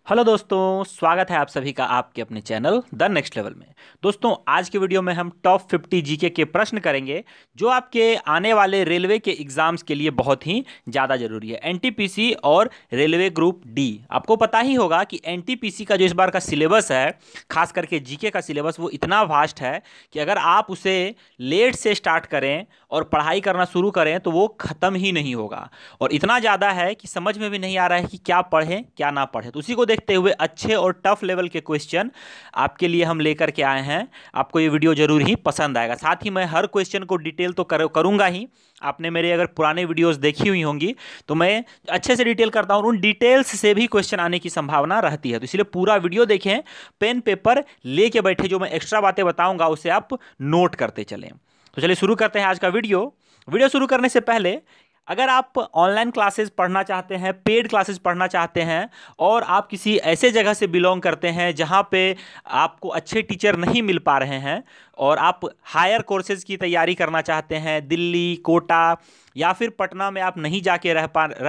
Hello दोस्तों, स्वागत है आप सभी का आपके अपने चैनल द नेक्स्ट लेवल में। दोस्तों, आज के वीडियो में हम टॉप 50 जीके के प्रश्न करेंगे जो आपके आने वाले रेलवे के एग्जाम्स के लिए बहुत ही ज़्यादा जरूरी है। एनटीपीसी और रेलवे ग्रुप डी। आपको पता ही होगा कि एनटीपीसी का जो इस बार का सिलेबस है, खास करके जीके का सिलेबस, वो इतना वास्ट है कि अगर आप उसे लेट से स्टार्ट करें और पढ़ाई करना शुरू करें तो वो ख़त्म ही नहीं होगा। और इतना ज़्यादा है कि समझ में भी नहीं आ रहा है कि क्या पढ़ें क्या ना पढ़ें। तो उसी को देखते हुए अच्छे और टफ लेवल के क्वेश्चन आपके लिए हम लेकर के आए हैं। आपको ये वीडियो जरूर ही पसंद आएगा। साथ ही मैं हर क्वेश्चन को डिटेल तो करूंगा ही। आपने मेरे अगर पुराने वीडियोस देखी हुई होंगी तो मैं अच्छे से डिटेल करता हूं, उन डिटेल्स से भी क्वेश्चन आने की संभावना रहती है। तो इसलिए पूरा वीडियो देखें, पेन पेपर लेके बैठे, जो मैं एक्स्ट्रा बातें बताऊंगा उसे आप नोट करते चलें। तो चलिए शुरू करते हैं आज का वीडियो शुरू करने से पहले, अगर आप ऑनलाइन क्लासेस पढ़ना चाहते हैं, पेड क्लासेस पढ़ना चाहते हैं और आप किसी ऐसे जगह से बिलोंग करते हैं जहां पे आपको अच्छे टीचर नहीं मिल पा रहे हैं और आप हायर कोर्सेज की तैयारी करना चाहते हैं, दिल्ली, कोटा या फिर पटना में आप नहीं जाके रह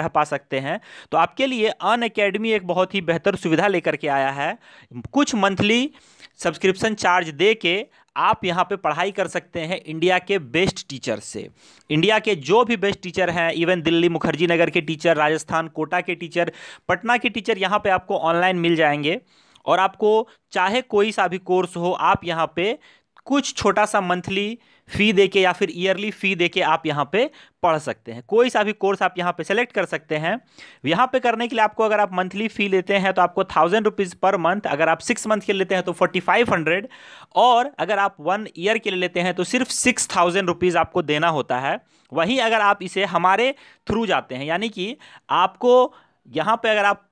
पा सकते हैं, तो आपके लिए अनअकैडमी एक बहुत ही बेहतर सुविधा लेकर के आया है। कुछ मंथली सब्सक्रिप्शन चार्ज दे के आप यहाँ पे पढ़ाई कर सकते हैं इंडिया के बेस्ट टीचर से। इंडिया के जो भी बेस्ट टीचर हैं, इवन दिल्ली मुखर्जी नगर के टीचर, राजस्थान कोटा के टीचर, पटना के टीचर यहाँ पे आपको ऑनलाइन मिल जाएंगे। और आपको चाहे कोई सा भी कोर्स हो, आप यहाँ पे कुछ छोटा सा मंथली फी देके या फिर ईयरली फी देके आप यहाँ पे पढ़ सकते हैं। कोई सा भी कोर्स आप यहाँ पे सेलेक्ट कर सकते हैं। यहाँ पे करने के लिए आपको, अगर आप मंथली फी लेते हैं तो आपको 1000 रुपीज़ पर मंथ, अगर आप 6 मंथ के लेते हैं तो 4500, और अगर आप 1 ईयर के लिए लेते हैं तो सिर्फ 6000 रुपीज़ आपको देना होता है। वहीं अगर आप इसे हमारे थ्रू जाते हैं, यानी कि आपको यहाँ पे अगर आप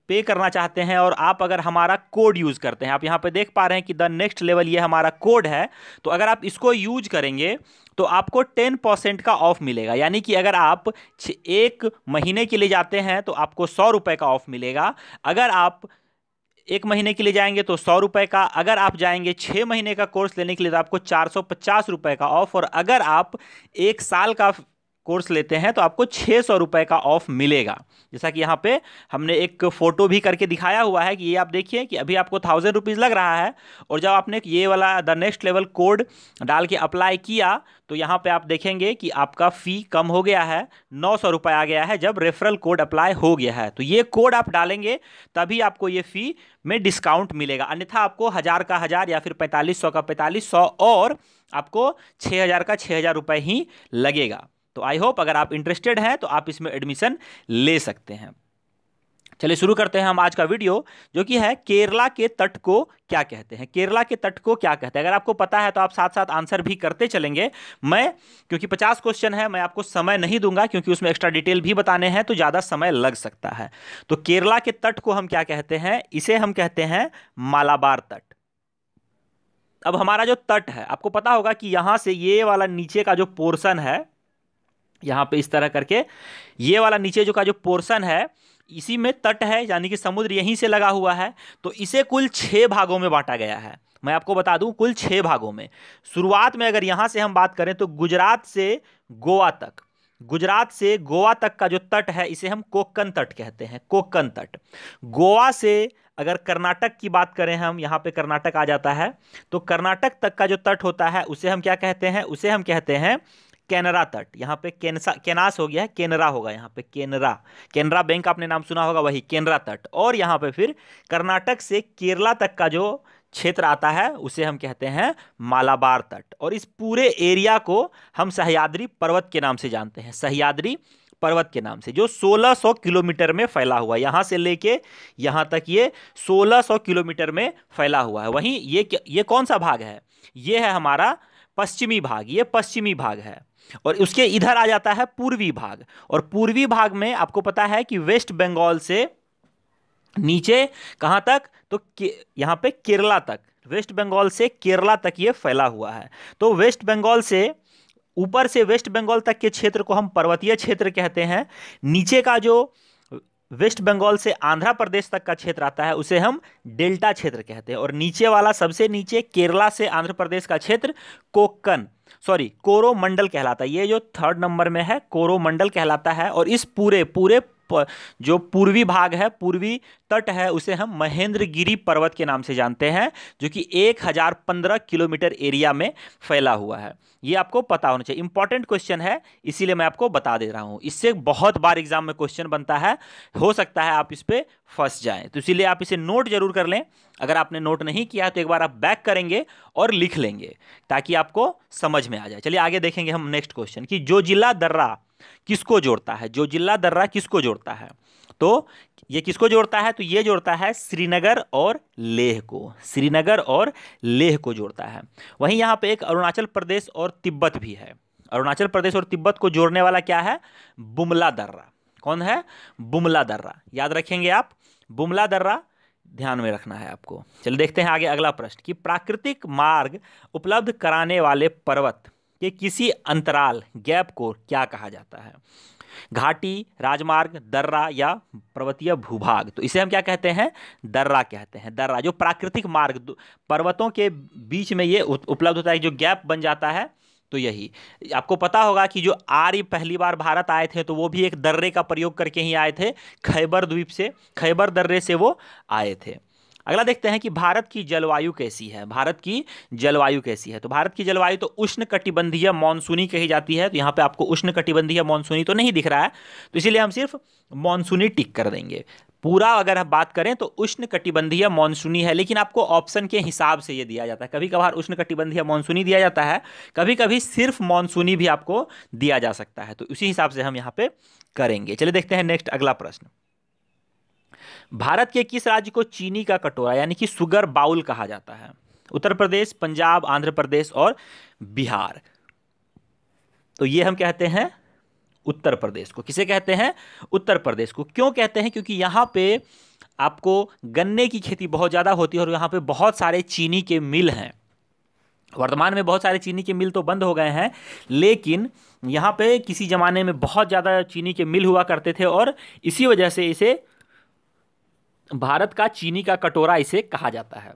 पे करना चाहते हैं और आप अगर हमारा कोड यूज़ करते हैं, आप यहाँ पे देख पा रहे हैं कि द नेक्स्ट लेवल ये हमारा कोड है, तो अगर आप इसको यूज करेंगे तो आपको 10% का ऑफ मिलेगा। यानी कि अगर आप 1 महीने के लिए जाते हैं तो आपको 100 रुपये का ऑफ मिलेगा। अगर आप 1 महीने के लिए जाएंगे तो 100 रुपये का, अगर आप जाएंगे 6 महीने का कोर्स लेने के लिए तो आपको 450 रुपये का ऑफ, और अगर आप 1 साल का कोर्स लेते हैं तो आपको 600 रुपये का ऑफ मिलेगा। जैसा कि यहाँ पे हमने एक फोटो भी करके दिखाया हुआ है कि ये आप देखिए कि अभी आपको 1000 रुपीज़ लग रहा है, और जब आपने ये वाला द नेक्स्ट लेवल कोड डाल के अप्लाई किया तो यहाँ पे आप देखेंगे कि आपका फ़ी कम हो गया है, 900 रुपये आ गया है जब रेफरल कोड अप्लाई हो गया है। तो ये कोड आप डालेंगे तभी आपको ये फ़ी में डिस्काउंट मिलेगा, अन्यथा आपको 1000 का 1000 या फिर 4500 का 4500 और आपको 6000 का 6000 रुपये ही लगेगा। तो आई होप अगर आप इंटरेस्टेड हैं तो आप इसमें एडमिशन ले सकते हैं। चलिए शुरू करते हैं हम आज का वीडियो, जो कि है केरला के तट को क्या कहते हैं। केरला के तट को क्या कहते हैं, अगर आपको पता है तो आप साथ साथ आंसर भी करते चलेंगे। मैं, क्योंकि 50 क्वेश्चन है, मैं आपको समय नहीं दूंगा क्योंकि उसमें एक्स्ट्रा डिटेल भी बताने हैं तो ज़्यादा समय लग सकता है। तो केरला के तट को हम क्या कहते हैं, इसे हम कहते हैं मालाबार तट। अब हमारा जो तट है, आपको पता होगा कि यहां से ये वाला नीचे का जो पोर्शन है, यहाँ पे इस तरह करके ये वाला नीचे जो का जो पोर्शन है, इसी में तट है, यानी कि समुद्र यहीं से लगा हुआ है। तो इसे कुल 6 भागों में बांटा गया है। मैं आपको बता दूं, कुल 6 भागों में। शुरुआत में अगर यहाँ से हम बात करें तो गुजरात से गोवा तक का जो तट है इसे हम कोक्कन तट कहते हैं। कोक्कन तट। गोवा से अगर कर्नाटक की बात करें हम, यहाँ पे कर्नाटक आ जाता है, तो कर्नाटक तक का जो तट होता है उसे हम क्या कहते हैं, उसे हम कहते हैं केनरा तट। यहाँ पे केनास हो गया है, केनरा होगा यहाँ पे, केनरा बैंक आपने नाम सुना होगा, वही केनरा तट। और यहाँ पे फिर कर्नाटक से केरला तक का जो क्षेत्र आता है उसे हम कहते हैं मालाबार तट। और इस पूरे एरिया को हम सह्याद्री पर्वत के नाम से जानते हैं, सह्याद्री पर्वत के नाम से, जो 1600 किलोमीटर में फैला हुआ है। यहाँ से लेके यहाँ तक ये 1600 किलोमीटर में फैला हुआ है। वहीं ये कौन सा भाग है, ये है हमारा पश्चिमी भाग, ये पश्चिमी भाग है। और उसके इधर आ जाता है पूर्वी भाग, और पूर्वी भाग में आपको पता है कि वेस्ट बंगाल से नीचे कहां तक, तो यहां पे केरला तक, वेस्ट बंगाल से केरला तक ये फैला हुआ है। तो वेस्ट बंगाल से ऊपर से वेस्ट बंगाल तक के क्षेत्र को हम पर्वतीय क्षेत्र कहते हैं। नीचे का जो वेस्ट बंगाल से आंध्र प्रदेश तक का क्षेत्र आता है उसे हम डेल्टा क्षेत्र कहते हैं। और नीचे वाला, सबसे नीचे केरला से आंध्र प्रदेश का क्षेत्र कोरोमंडल कहलाता है। ये जो 3rd नंबर में है कोरोमंडल कहलाता है। और इस पूरे जो पूर्वी भाग है, पूर्वी तट है, उसे हम महेंद्रगिरी पर्वत के नाम से जानते हैं, जो कि 1015 किलोमीटर एरिया में फैला हुआ है। ये आपको पता होना चाहिए, इंपॉर्टेंट क्वेश्चन है, इसीलिए मैं आपको बता दे रहा हूं। इससे बहुत बार एग्जाम में क्वेश्चन बनता है, हो सकता है आप इस पे फंस जाएं, तो इसीलिए आप इसे नोट जरूर कर लें। अगर आपने नोट नहीं किया तो एक बार आप बैक करेंगे और लिख लेंगे, ताकि आपको समझ में आ जाए। चलिए आगे देखेंगे हम नेक्स्ट क्वेश्चन कि जोजिला दर्रा किसको जोड़ता है। जोजिला दर्रा किसको जोड़ता है, तो ये किसको जोड़ता है, तो ये जोड़ता है श्रीनगर और लेह को, श्रीनगर और लेह को जोड़ता है। वहीं यहाँ पे एक अरुणाचल प्रदेश और तिब्बत भी है। अरुणाचल प्रदेश और तिब्बत को जोड़ने वाला क्या है, बुमला दर्रा। कौन है, बुमला दर्रा, याद रखेंगे आप, बुमला दर्रा ध्यान में रखना है आपको। चलिए देखते हैं आगे अगला प्रश्न कि प्राकृतिक मार्ग उपलब्ध कराने वाले पर्वत के किसी अंतराल गैप को क्या कहा जाता है। घाटी, राजमार्ग, दर्रा या पर्वतीय भूभाग। तो इसे हम क्या कहते हैं, दर्रा कहते हैं। दर्रा जो प्राकृतिक मार्ग पर्वतों के बीच में ये उपलब्ध होता है, जो गैप बन जाता है, तो यही आपको पता होगा कि जो आर्य पहली बार भारत आए थे तो वो भी एक दर्रे का प्रयोग करके ही आए थे, खैबर द्वीप से, खैबर दर्रे से वो आए थे। अगला देखते हैं कि भारत की जलवायु कैसी है। भारत की जलवायु कैसी है, तो भारत की जलवायु तो उष्णकटिबंधीय मानसूनी कही जाती है। तो यहाँ पे आपको उष्णकटिबंधीय मानसूनी तो नहीं दिख रहा है, तो इसीलिए हम सिर्फ मानसूनी टिक कर देंगे। पूरा अगर हम बात करें तो उष्णकटिबंधीय मानसूनी है, लेकिन आपको ऑप्शन के हिसाब से ये दिया जाता है। कभी कभार उष्णकटिबंधीय मानसूनी दिया जाता है, कभी कभी सिर्फ मानसूनी भी आपको दिया जा सकता है, तो उसी हिसाब से हम यहाँ पे करेंगे। चलिए देखते हैं नेक्स्ट अगला प्रश्न। भारत के किस राज्य को चीनी का कटोरा यानी कि शुगर बाउल कहा जाता है। उत्तर प्रदेश, पंजाब, आंध्र प्रदेश और बिहार। तो ये हम कहते हैं उत्तर प्रदेश को। किसे कहते हैं, उत्तर प्रदेश को। क्यों कहते हैं, क्योंकि यहाँ पे आपको गन्ने की खेती बहुत ज़्यादा होती है और यहाँ पे बहुत सारे चीनी के मिल हैं। वर्तमान में बहुत सारे चीनी के मिल तो बंद हो गए हैं, लेकिन यहाँ पे किसी ज़माने में बहुत ज़्यादा चीनी के मिल हुआ करते थे और इसी वजह से इसे भारत का चीनी का कटोरा इसे कहा जाता है।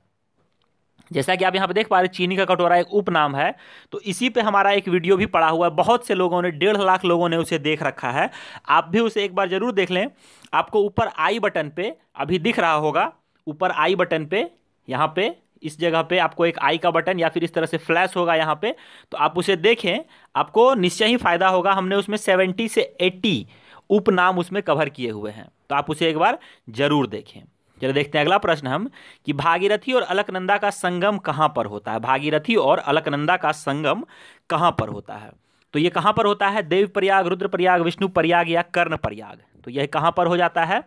जैसा कि आप यहाँ पे देख पा रहे हैं, चीनी का कटोरा एक उपनाम है। तो इसी पे हमारा एक वीडियो भी पड़ा हुआ है, बहुत से लोगों ने, 1.5 लाख लोगों ने उसे देख रखा है। आप भी उसे एक बार जरूर देख लें। आपको ऊपर आई बटन पे अभी दिख रहा होगा, ऊपर आई बटन पे, यहाँ पे इस जगह पे आपको एक आई का बटन या फिर इस तरह से फ्लैश होगा यहाँ पे, तो आप उसे देखें, आपको निश्चय ही फायदा होगा। हमने उसमें 70 से 80 उपनाम उसमें कवर किए हुए हैं, तो आप उसे एक बार जरूर देखें। चलिए देखते हैं अगला प्रश्न हम कि भागीरथी और अलकनंदा का संगम कहाँ पर होता है। भागीरथी और अलकनंदा का संगम कहाँ पर होता है, तो ये कहाँ पर होता है, देवप्रयाग, रुद्रप्रयाग, विष्णुप्रयाग या कर्णप्रयाग। तो यह कहाँ पर हो जाता है,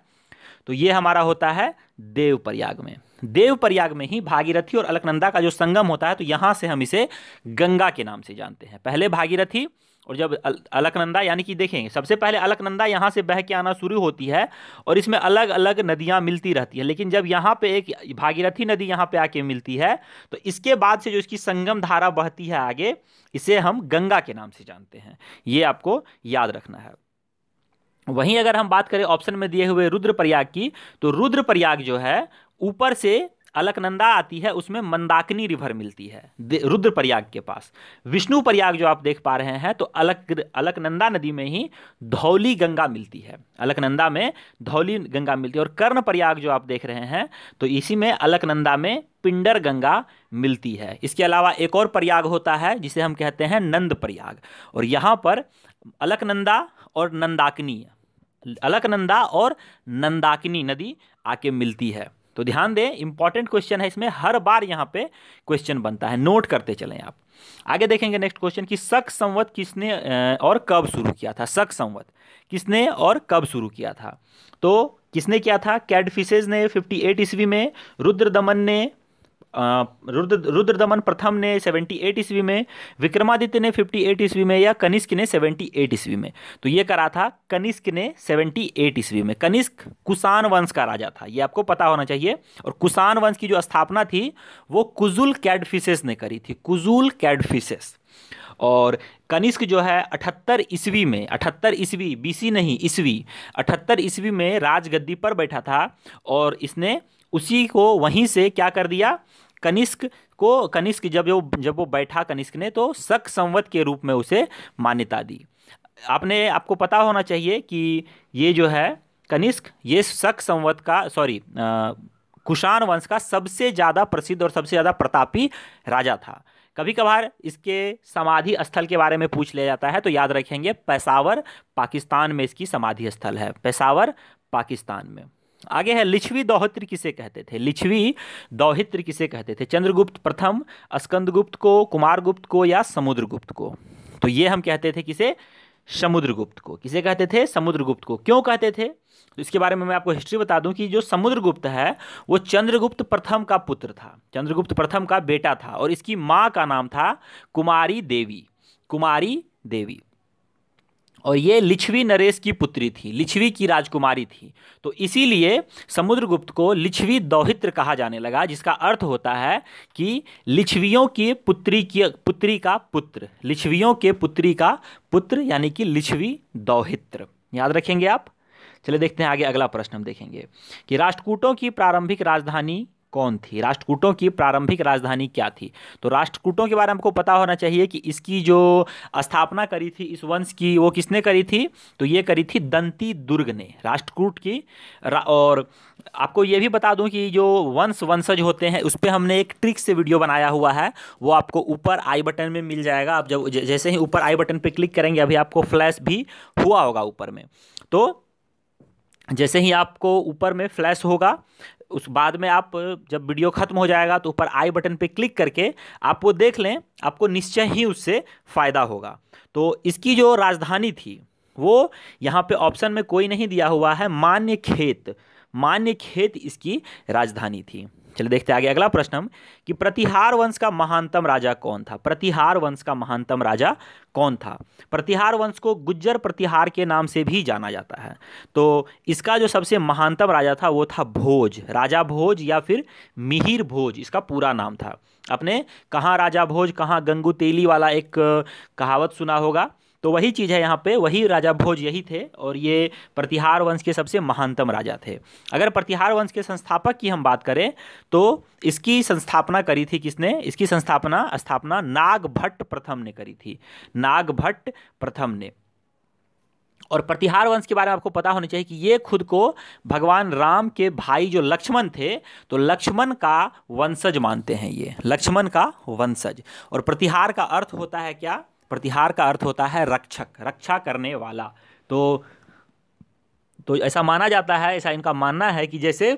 तो ये हमारा होता है देवप्रयाग में। देवप्रयाग में ही भागीरथी और अलकनंदा का जो संगम होता है, तो यहाँ से हम इसे गंगा के नाम से जानते हैं। पहले भागीरथी और जब अलकनंदा, यानी कि देखेंगे सबसे पहले अलकनंदा यहाँ से बह के आना शुरू होती है और इसमें अलग अलग नदियाँ मिलती रहती है, लेकिन जब यहाँ पे एक भागीरथी नदी यहाँ पे आके मिलती है, तो इसके बाद से जो इसकी संगम धारा बहती है आगे, इसे हम गंगा के नाम से जानते हैं। ये आपको याद रखना है। वहीं अगर हम बात करें ऑप्शन में दिए हुए रुद्रप्रयाग की, तो रुद्रप्रयाग जो है ऊपर से अलकनंदा आती है, उसमें मंदाकिनी रिवर मिलती है रुद्रप्रयाग के पास। विष्णुप्रयाग जो आप देख पा रहे हैं, तो अलकनंदा नदी में ही धौली गंगा मिलती है, अलकनंदा में धौली गंगा मिलती है। और कर्णप्रयाग जो आप देख रहे हैं, तो इसी में अलकनंदा में पिंडर गंगा मिलती है। इसके अलावा एक और प्रयाग होता है जिसे हम कहते हैं नंद प्रयाग, और यहाँ पर अलकनंदा और नंदाकिनी, अलकनंदा और नंदाकिनी नदी आके मिलती है। तो ध्यान दें, इंपॉर्टेंट क्वेश्चन है, इसमें हर बार यहाँ पे क्वेश्चन बनता है, नोट करते चलें आप। आगे देखेंगे नेक्स्ट क्वेश्चन कि शक संवत किसने और कब शुरू किया था। शक संवत किसने और कब शुरू किया था, तो किसने किया था, कैडफिसेस ने 58 ईस्वी में, रुद्रदमन ने रुद्रदमन प्रथम ने 78 ईस्वी में, विक्रमादित्य ने 58 ईस्वी में, या कनिष्क ने 78 ईस्वी में। तो ये करा था कनिष्क ने 78 ईस्वी में। कनिष्क कुषाण वंश का राजा था, ये आपको पता होना चाहिए। और कुषाण वंश की जो स्थापना थी वो कुजुल कैडफिसेस ने करी थी, कुजुल कैडफिसेस। और कनिष्क जो है 78 ईस्वी में, 78 ईस्वी, बीसी नहीं ईस्वी, 78 ईस्वी में राजगद्दी पर बैठा था और इसने उसी को वहीं से क्या कर दिया, कनिष्क जब वो बैठा कनिष्क ने, तो शक संवत के रूप में उसे मान्यता दी। आपको पता होना चाहिए कि ये जो है कनिष्क ये शक संवत का कुषाण वंश का सबसे ज़्यादा प्रसिद्ध और सबसे ज़्यादा प्रतापी राजा था। कभी कभार इसके समाधि स्थल के बारे में पूछ लिया जाता है, तो याद रखेंगे पेशावर पाकिस्तान में इसकी समाधि स्थल है, पेशावर पाकिस्तान में। आगे है लिच्छवी दौहित्र किसे कहते थे? लिच्छवी दौहित्र किसे कहते थे? चंद्रगुप्त प्रथम, स्कंदगुप्त को, कुमारगुप्त को या समुद्रगुप्त को? तो ये हम कहते थे किसे? समुद्रगुप्त को। किसे कहते थे? समुद्रगुप्त को। क्यों कहते थे? तो इसके बारे में मैं आपको हिस्ट्री बता दूं कि जो समुद्रगुप्त है वो चंद्रगुप्त प्रथम का पुत्र था, चंद्रगुप्त प्रथम का बेटा था, और इसकी माँ का नाम था कुमारी देवी, कुमारी देवी। और ये लिच्छवी नरेश की पुत्री थी, लिच्छवी की राजकुमारी थी। तो इसीलिए समुद्रगुप्त को लिच्छवी दौहित्र कहा जाने लगा, जिसका अर्थ होता है कि लिच्छवियों की पुत्री का पुत्र, लिच्छवियों के पुत्री का पुत्र, यानी कि लिच्छवी दौहित्र। याद रखेंगे आप। चलिए देखते हैं आगे, अगला प्रश्न हम देखेंगे कि राष्ट्रकूटों की प्रारंभिक राजधानी कौन थी? राष्ट्रकूटों की प्रारंभिक राजधानी क्या थी? तो राष्ट्रकूटों के बारे में हमको पता होना चाहिए कि इसकी जो स्थापना करी थी इस वंश की, वो किसने करी थी? तो ये करी थी दंती दुर्ग ने, राष्ट्रकूट की। और आपको ये भी बता दूं कि जो वंशज होते हैं उस पर हमने एक ट्रिक से वीडियो बनाया हुआ है, वो आपको ऊपर आई बटन में मिल जाएगा। आप जब जैसे ही वीडियो आई बटन पर क्लिक करेंगे, अभी आपको फ्लैश भी हुआ होगा ऊपर में, तो जैसे ही आपको ऊपर में फ्लैश होगा, उस बाद में आप जब वीडियो खत्म हो जाएगा तो ऊपर आई बटन पे क्लिक करके आप वो देख लें, आपको निश्चय ही उससे फ़ायदा होगा। तो इसकी जो राजधानी थी वो यहाँ पे ऑप्शन में कोई नहीं दिया हुआ है, मान्यखेत, मान्यखेत इसकी राजधानी थी। चलिए देखते हैं आगे, अगला प्रश्न हम कि प्रतिहार वंश का महानतम राजा कौन था? प्रतिहार वंश का महानतम राजा कौन था? प्रतिहार वंश को गुज्जर प्रतिहार के नाम से भी जाना जाता है। तो इसका जो सबसे महानतम राजा था वो था भोज, राजा भोज या फिर मिहिर भोज इसका पूरा नाम था। आपने कहाँ राजा भोज कहाँ गंगू तेली वाला एक कहावत सुना होगा, तो वही चीज़ है यहाँ पे, वही राजा भोज यही थे, और ये प्रतिहार वंश के सबसे महानतम राजा थे। अगर प्रतिहार वंश के संस्थापक की हम बात करें तो इसकी संस्थापना करी थी किसने? इसकी स्थापना नागभट्ट प्रथम ने करी थी, नागभट्ट प्रथम ने। और प्रतिहार वंश के बारे में आपको पता होना चाहिए कि ये खुद को भगवान राम के भाई जो लक्ष्मण थे, तो लक्ष्मण का वंशज मानते हैं, ये लक्ष्मण का वंशज। और प्रतिहार का अर्थ होता है क्या? प्रतिहार का अर्थ होता है रक्षक, रक्षा करने वाला। तो ऐसा माना जाता है, ऐसा इनका मानना है कि जैसे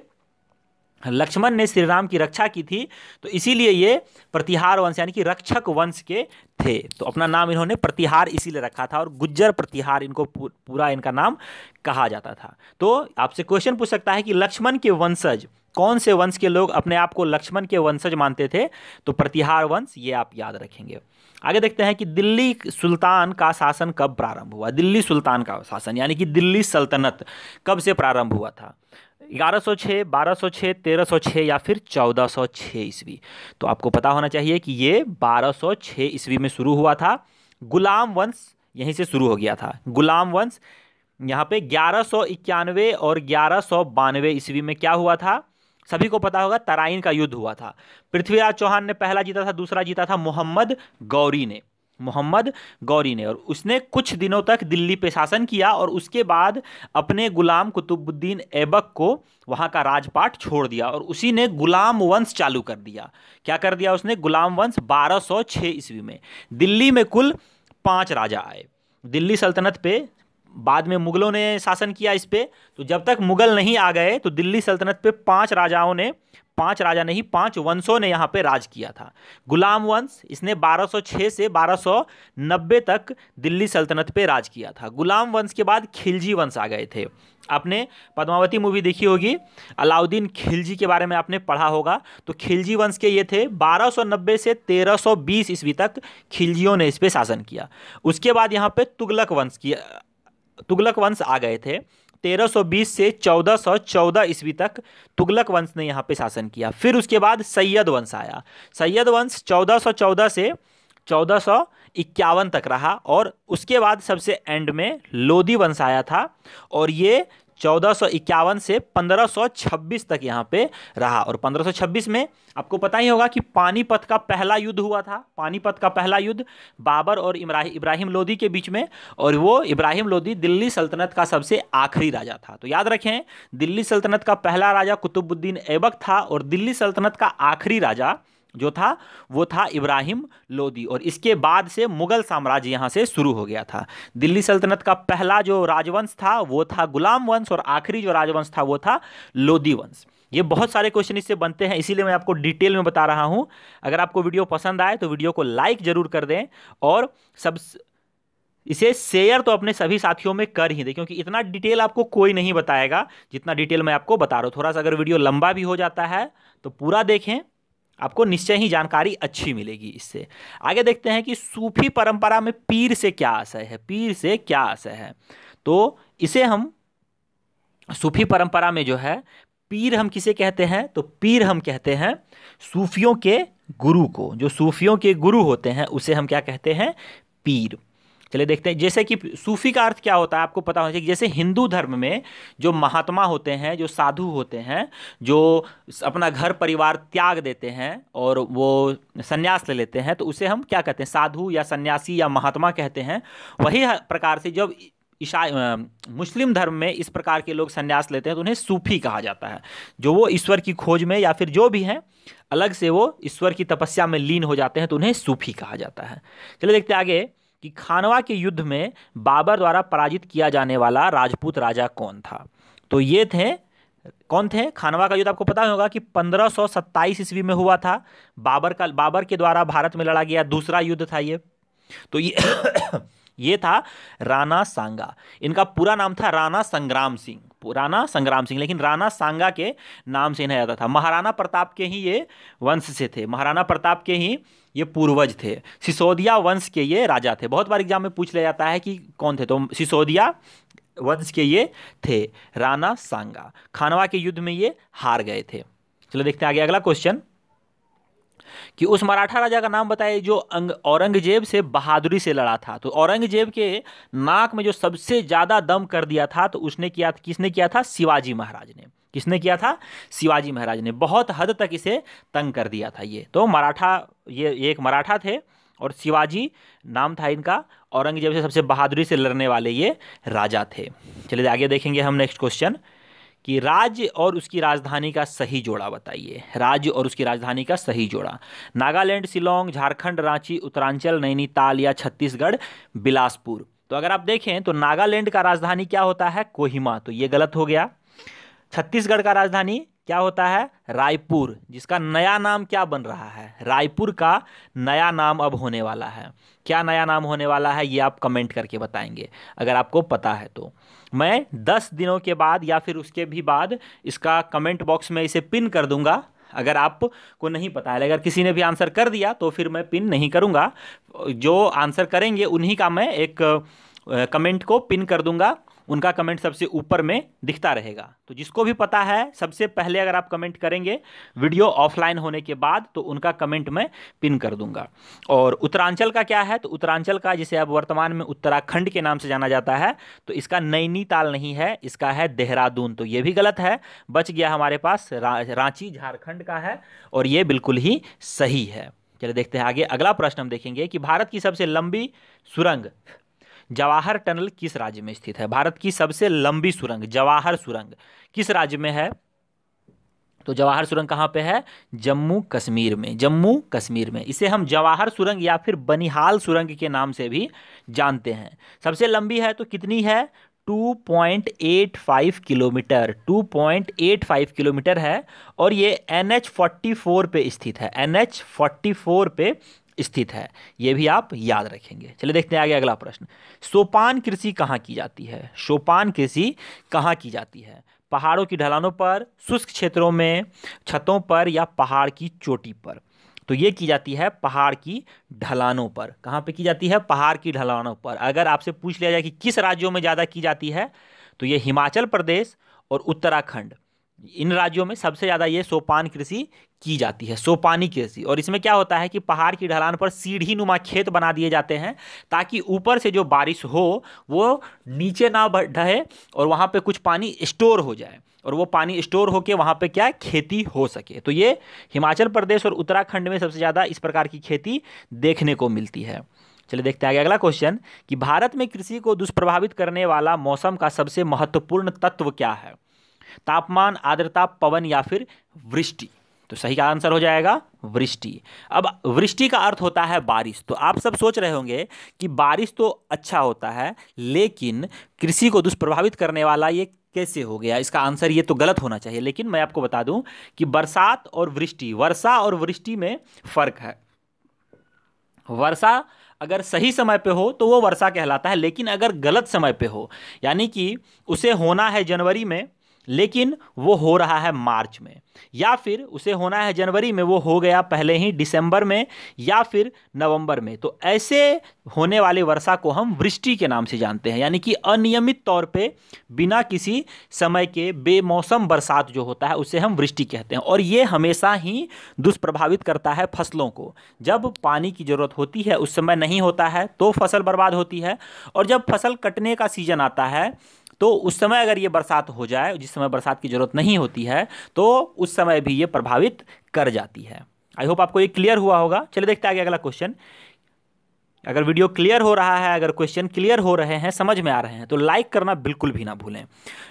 लक्ष्मण ने श्री राम की रक्षा की थी, तो इसीलिए ये प्रतिहार वंश यानी कि रक्षक वंश के थे। तो अपना नाम इन्होंने प्रतिहार इसीलिए रखा था, और गुज्जर प्रतिहार इनको पूरा इनका नाम कहा जाता था। तो आपसे क्वेश्चन पूछ सकता है कि लक्ष्मण के वंशज, कौन से वंश के लोग अपने आप को लक्ष्मण के वंशज मानते थे? तो प्रतिहार वंश, ये आप याद रखेंगे। आगे देखते हैं कि दिल्ली सुल्तान का शासन कब प्रारंभ हुआ? दिल्ली सुल्तान का शासन यानी कि दिल्ली सल्तनत कब से प्रारंभ हुआ था? 1106, 1206, 1306 या फिर 1406 ईस्वी? तो आपको पता होना चाहिए कि ये 1206 ईस्वी में शुरू हुआ था। गुलाम वंश यहीं से शुरू हो गया था। गुलाम वंश यहाँ पे 1191 और 1192 ईस्वी में क्या हुआ था? सभी को पता होगा, तराइन का युद्ध हुआ था। पृथ्वीराज चौहान ने पहला जीता था, दूसरा जीता था मोहम्मद गौरी ने, मोहम्मद गौरी ने। और उसने कुछ दिनों तक दिल्ली पे शासन किया और उसके बाद अपने गुलाम कुतुबुद्दीन ऐबक को वहाँ का राजपाट छोड़ दिया और उसी ने गुलाम वंश चालू कर दिया। क्या कर दिया उसने? गुलाम वंश। 1206 ईस्वी में दिल्ली में कुल 5 राजा आए। दिल्ली सल्तनत पे बाद में मुगलों ने शासन किया इस पे, तो जब तक मुगल नहीं आ गए तो दिल्ली सल्तनत पे 5 राजाओं ने, 5 राजा नहीं 5 वंशों ने यहाँ पे राज किया था। गुलाम वंश, इसने 1206 से 1290 तक दिल्ली सल्तनत पे राज किया था। गुलाम वंश के बाद खिलजी वंश आ गए थे। आपने पद्मावती मूवी देखी होगी, अलाउद्दीन खिलजी के बारे में आपने पढ़ा होगा। तो खिलजी वंश के ये थे। 1290 से 1320 ईस्वी तक खिलजियों ने इस पे शासन किया। उसके बाद यहाँ पे तुगलक वंश आ गए थे। 1320 से 1414 ईस्वी तक तुगलक वंश ने यहाँ पे शासन किया। फिर उसके बाद सैयद वंश आया। सैयद वंश 1414 से 1451 तक रहा और उसके बाद सबसे एंड में लोदी वंश आया था और ये 1451 से 1526 तक यहाँ पे रहा। और 1526 में आपको पता ही होगा कि पानीपत का पहला युद्ध हुआ था। पानीपत का पहला युद्ध बाबर और इब्राहिम लोदी के बीच में, और वो इब्राहिम लोदी दिल्ली सल्तनत का सबसे आखिरी राजा था। तो याद रखें, दिल्ली सल्तनत का पहला राजा कुतुबुद्दीन ऐबक था, और दिल्ली सल्तनत का आखिरी राजा जो था वो था इब्राहिम लोदी। और इसके बाद से मुगल साम्राज्य यहां से शुरू हो गया था। दिल्ली सल्तनत का पहला जो राजवंश था वो था गुलाम वंश, और आखिरी जो राजवंश था वो था लोदी वंश। ये बहुत सारे क्वेश्चन इससे बनते हैं, इसीलिए मैं आपको डिटेल में बता रहा हूं। अगर आपको वीडियो पसंद आए तो वीडियो को लाइक जरूर कर दें, और इसे शेयर तो अपने सभी साथियों में कर ही दें, क्योंकि इतना डिटेल आपको कोई नहीं बताएगा जितना डिटेल मैं आपको बता रहा हूं। थोड़ा सा अगर वीडियो लंबा भी हो जाता है तो पूरा देखें, आपको निश्चय ही जानकारी अच्छी मिलेगी इससे। आगे देखते हैं कि सूफी परंपरा में पीर से क्या आशय है। पीर से क्या आशय है, तो इसे हम सूफी परंपरा में जो है पीर हम किसे कहते हैं, तो पीर हम कहते हैं सूफियों के गुरु को। जो सूफियों के गुरु होते हैं उसे हम क्या कहते हैं, पीर। चलिए देखते हैं, जैसे कि सूफी का अर्थ क्या होता है आपको पता होना चाहिए। जैसे हिंदू धर्म में जो महात्मा होते हैं, जो साधु होते हैं, जो अपना घर परिवार त्याग देते हैं और वो सन्यास ले लेते हैं, तो उसे हम क्या कहते हैं, साधु या सन्यासी या महात्मा कहते हैं। वही प्रकार से जब मुस्लिम धर्म में इस प्रकार के लोग सन्यास लेते हैं तो उन्हें सूफी कहा जाता है। जो वो ईश्वर की खोज में या फिर जो भी हैं अलग से वो ईश्वर की तपस्या में लीन हो जाते हैं, तो उन्हें सूफी कहा जाता है। चलिए देखते हैं आगे कि खानवा के युद्ध में बाबर द्वारा पराजित किया जाने वाला राजपूत राजा कौन था। तो ये थे, कौन थे, खानवा का युद्ध आपको पता होगा कि 1527 ईस्वी में हुआ था। बाबर के द्वारा भारत में लड़ा गया दूसरा युद्ध था ये। तो ये था राणा सांगा। इनका पूरा नाम था राणा संग्राम सिंह, राणा संग्राम सिंह, लेकिन राणा सांगा के नाम से इन्हें जाता था। महाराणा प्रताप के ही ये वंश से थे, महाराणा प्रताप के ही ये पूर्वज थे। सिसोदिया वंश के ये राजा थे। बहुत बार एग्जाम में पूछ लिया जाता है कि कौन थे, तो सिसोदिया वंश के ये थे राणा सांगा। खानवा के युद्ध में ये हार गए थे। चलो देखते हैं आगे अगला क्वेश्चन कि उस मराठा राजा का नाम बताइए जो औरंगजेब से बहादुरी से लड़ा था। तो औरंगजेब के नाक में जो सबसे ज्यादा दम कर दिया था तो किसने किया था, शिवाजी महाराज ने। किसने किया था, शिवाजी महाराज ने। बहुत हद तक इसे तंग कर दिया था ये। तो मराठा, ये एक मराठा थे और शिवाजी नाम था इनका। औरंगजेब से सबसे बहादुरी से लड़ने वाले ये राजा थे। चलिए आगे देखेंगे हम नेक्स्ट क्वेश्चन कि राज्य और उसकी राजधानी का सही जोड़ा बताइए। राज्य और उसकी राजधानी का सही जोड़ा। नागालैंड, शिलोंग, झारखंड, रांची, उत्तरांचल, नैनीताल या छत्तीसगढ़, बिलासपुर। तो अगर आप देखें तो नागालैंड का राजधानी क्या होता है, कोहिमा, तो ये गलत हो गया। छत्तीसगढ़ का राजधानी क्या होता है, रायपुर, जिसका नया नाम क्या बन रहा है, रायपुर का नया नाम अब होने वाला है। क्या नया नाम होने वाला है ये आप कमेंट करके बताएंगे अगर आपको पता है तो। मैं 10 दिनों के बाद या फिर उसके भी बाद इसका कमेंट बॉक्स में इसे पिन कर दूंगा। अगर आपको नहीं पता है, अगर किसी ने भी आंसर कर दिया तो फिर मैं पिन नहीं करूंगा। जो आंसर करेंगे उन्हीं का मैं एक कमेंट को पिन कर दूंगा। उनका कमेंट सबसे ऊपर में दिखता रहेगा। तो जिसको भी पता है सबसे पहले अगर आप कमेंट करेंगे वीडियो ऑफलाइन होने के बाद तो उनका कमेंट मैं पिन कर दूंगा। और उत्तरांचल का क्या है, तो उत्तरांचल का जिसे अब वर्तमान में उत्तराखंड के नाम से जाना जाता है, तो इसका नैनीताल नहीं है, इसका है देहरादून। तो ये भी गलत है, बच गया हमारे पास रांची झारखंड का है और ये बिल्कुल ही सही है। चलिए देखते हैं आगे अगला प्रश्न हम देखेंगे कि भारत की सबसे लंबी सुरंग जवाहर टनल किस राज्य में स्थित है। भारत की सबसे लंबी सुरंग जवाहर सुरंग किस राज्य में है, तो जवाहर सुरंग कहाँ पे है, जम्मू कश्मीर में। जम्मू कश्मीर में इसे हम जवाहर सुरंग या फिर बनिहाल सुरंग के नाम से भी जानते हैं। सबसे लंबी है तो कितनी है, 2.85 किलोमीटर, 2.85 किलोमीटर है और ये NH44 पे स्थित है, NH44 पे स्थित है। यह भी आप याद रखेंगे। चलिए देखते हैं आगे अगला प्रश्न। सोपान कृषि कहाँ की जाती है, सोपान कृषि कहाँ की जाती है। पहाड़ों की ढलानों पर, शुष्क क्षेत्रों में, छतों पर या पहाड़ की चोटी पर। तो ये की जाती है पहाड़ की ढलानों पर। कहाँ पे की जाती है, पहाड़ की ढलानों पर। अगर आपसे पूछ लिया जाए कि किस राज्यों में ज़्यादा की जाती है तो ये हिमाचल प्रदेश और उत्तराखंड, इन राज्यों में सबसे ज़्यादा ये सोपान कृषि की जाती है, सोपानी कृषि। और इसमें क्या होता है कि पहाड़ की ढलान पर सीढ़ी नुमा खेत बना दिए जाते हैं ताकि ऊपर से जो बारिश हो वो नीचे ना ढहे और वहाँ पे कुछ पानी स्टोर हो जाए और वो पानी स्टोर होके वहाँ पे क्या खेती हो सके। तो ये हिमाचल प्रदेश और उत्तराखंड में सबसे ज़्यादा इस प्रकार की खेती देखने को मिलती है। चलिए देखते हैं आगे अगला क्वेश्चन कि भारत में कृषि को दुष्प्रभावित करने वाला मौसम का सबसे महत्वपूर्ण तत्व क्या है? तापमान, आर्द्रता, पवन या फिर वृष्टि? तो सही का आंसर हो जाएगा वृष्टि। अब वृष्टि का अर्थ होता है बारिश। तो आप सब सोच रहे होंगे कि बारिश तो अच्छा होता है लेकिन कृषि को दुष्प्रभावित करने वाला ये कैसे हो गया? इसका आंसर ये तो गलत होना चाहिए। लेकिन मैं आपको बता दूं कि बरसात और वृष्टि, वर्षा और वृष्टि में फर्क है। वर्षा अगर सही समय पे हो तो वो वर्षा कहलाता है, लेकिन अगर गलत समय पे हो यानी कि उसे होना है जनवरी में लेकिन वो हो रहा है मार्च में, या फिर उसे होना है जनवरी में वो हो गया पहले ही दिसंबर में या फिर नवंबर में, तो ऐसे होने वाली वर्षा को हम वृष्टि के नाम से जानते हैं। यानी कि अनियमित तौर पे बिना किसी समय के बेमौसम बरसात जो होता है उसे हम वृष्टि कहते हैं। और ये हमेशा ही दुष्प्रभावित करता है फसलों को। जब पानी की जरूरत होती है उस समय नहीं होता है तो फसल बर्बाद होती है, और जब फसल कटने का सीजन आता है तो उस समय अगर ये बरसात हो जाए, जिस समय बरसात की जरूरत नहीं होती है, तो उस समय भी ये प्रभावित कर जाती है। आई होप आपको ये क्लियर हुआ होगा। चलिए देखते हैं आगे अगला क्वेश्चन। अगर वीडियो क्लियर हो रहा है, अगर क्वेश्चन क्लियर हो रहे हैं, समझ में आ रहे हैं, तो लाइक करना बिल्कुल भी ना भूलें।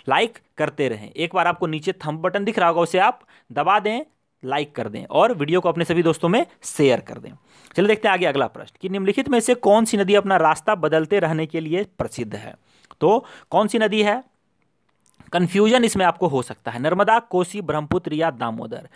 लाइक करते रहें। एक बार आपको नीचे थंब बटन दिख रहा होगा, उसे आप दबा दें, लाइक कर दें और वीडियो को अपने सभी दोस्तों में शेयर कर दें। चलिए देखते हैं आगे अगला प्रश्न कि निम्नलिखित में से कौन सी नदी अपना रास्ता बदलते रहने के लिए प्रसिद्ध है? तो कौन सी नदी है? कंफ्यूजन इसमें आपको हो सकता है, नर्मदा, कोसी, ब्रह्मपुत्र या दामोदर।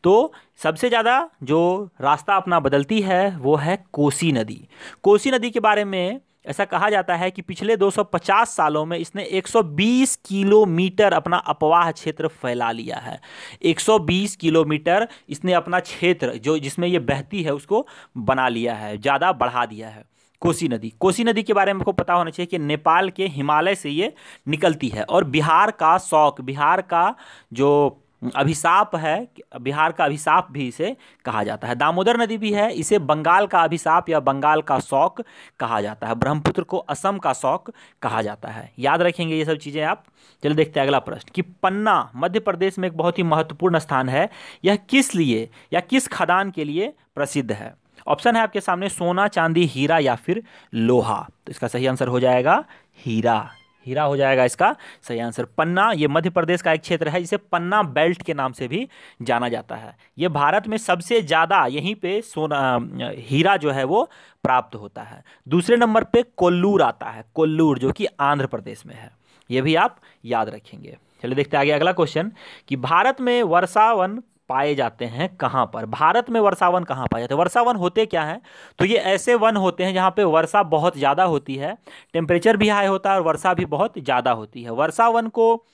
तो सबसे ज़्यादा जो रास्ता अपना बदलती है वो है कोसी नदी। कोसी नदी के बारे में ऐसा कहा जाता है कि पिछले 250 सालों में इसने 120 किलोमीटर अपना अपवाह क्षेत्र फैला लिया है। 120 किलोमीटर इसने अपना क्षेत्र जो जिसमें ये बहती है उसको बना लिया है, ज़्यादा बढ़ा दिया है। कोसी नदी, कोसी नदी के बारे में आपको पता होना चाहिए कि नेपाल के हिमालय से ये निकलती है और बिहार का शौक, बिहार का जो अभिशाप है, बिहार का अभिशाप भी इसे कहा जाता है। दामोदर नदी भी है, इसे बंगाल का अभिशाप या बंगाल का शौक कहा जाता है। ब्रह्मपुत्र को असम का शौक कहा जाता है। याद रखेंगे ये सब चीज़ें आप। चलिए देखते हैं अगला प्रश्न कि पन्ना मध्य प्रदेश में एक बहुत ही महत्वपूर्ण स्थान है। यह किस लिए या किस खदान के लिए प्रसिद्ध है? ऑप्शन है आपके सामने, सोना, चांदी, हीरा या फिर लोहा। तो इसका सही आंसर हो जाएगा हीरा। हीरा हो जाएगा इसका सही आंसर। पन्ना ये मध्य प्रदेश का एक क्षेत्र है जिसे पन्ना बेल्ट के नाम से भी जाना जाता है। ये भारत में सबसे ज़्यादा यहीं पे सोना हीरा जो है वो प्राप्त होता है। दूसरे नंबर पे कोल्लूर आता है, कोल्लूर जो कि आंध्र प्रदेश में है। ये भी आप याद रखेंगे। चलिए देखते हैं आगे अगला क्वेश्चन कि भारत में वर्षावन पाए जाते हैं कहाँ पर? भारत में वर्षावन कहाँ पाए जाते हैं? वर्षावन होते क्या हैं? तो ये ऐसे वन होते हैं जहाँ पे वर्षा बहुत ज़्यादा होती है, टेम्परेचर भी हाई होता है और वर्षा भी बहुत ज़्यादा होती है। वर्षावन को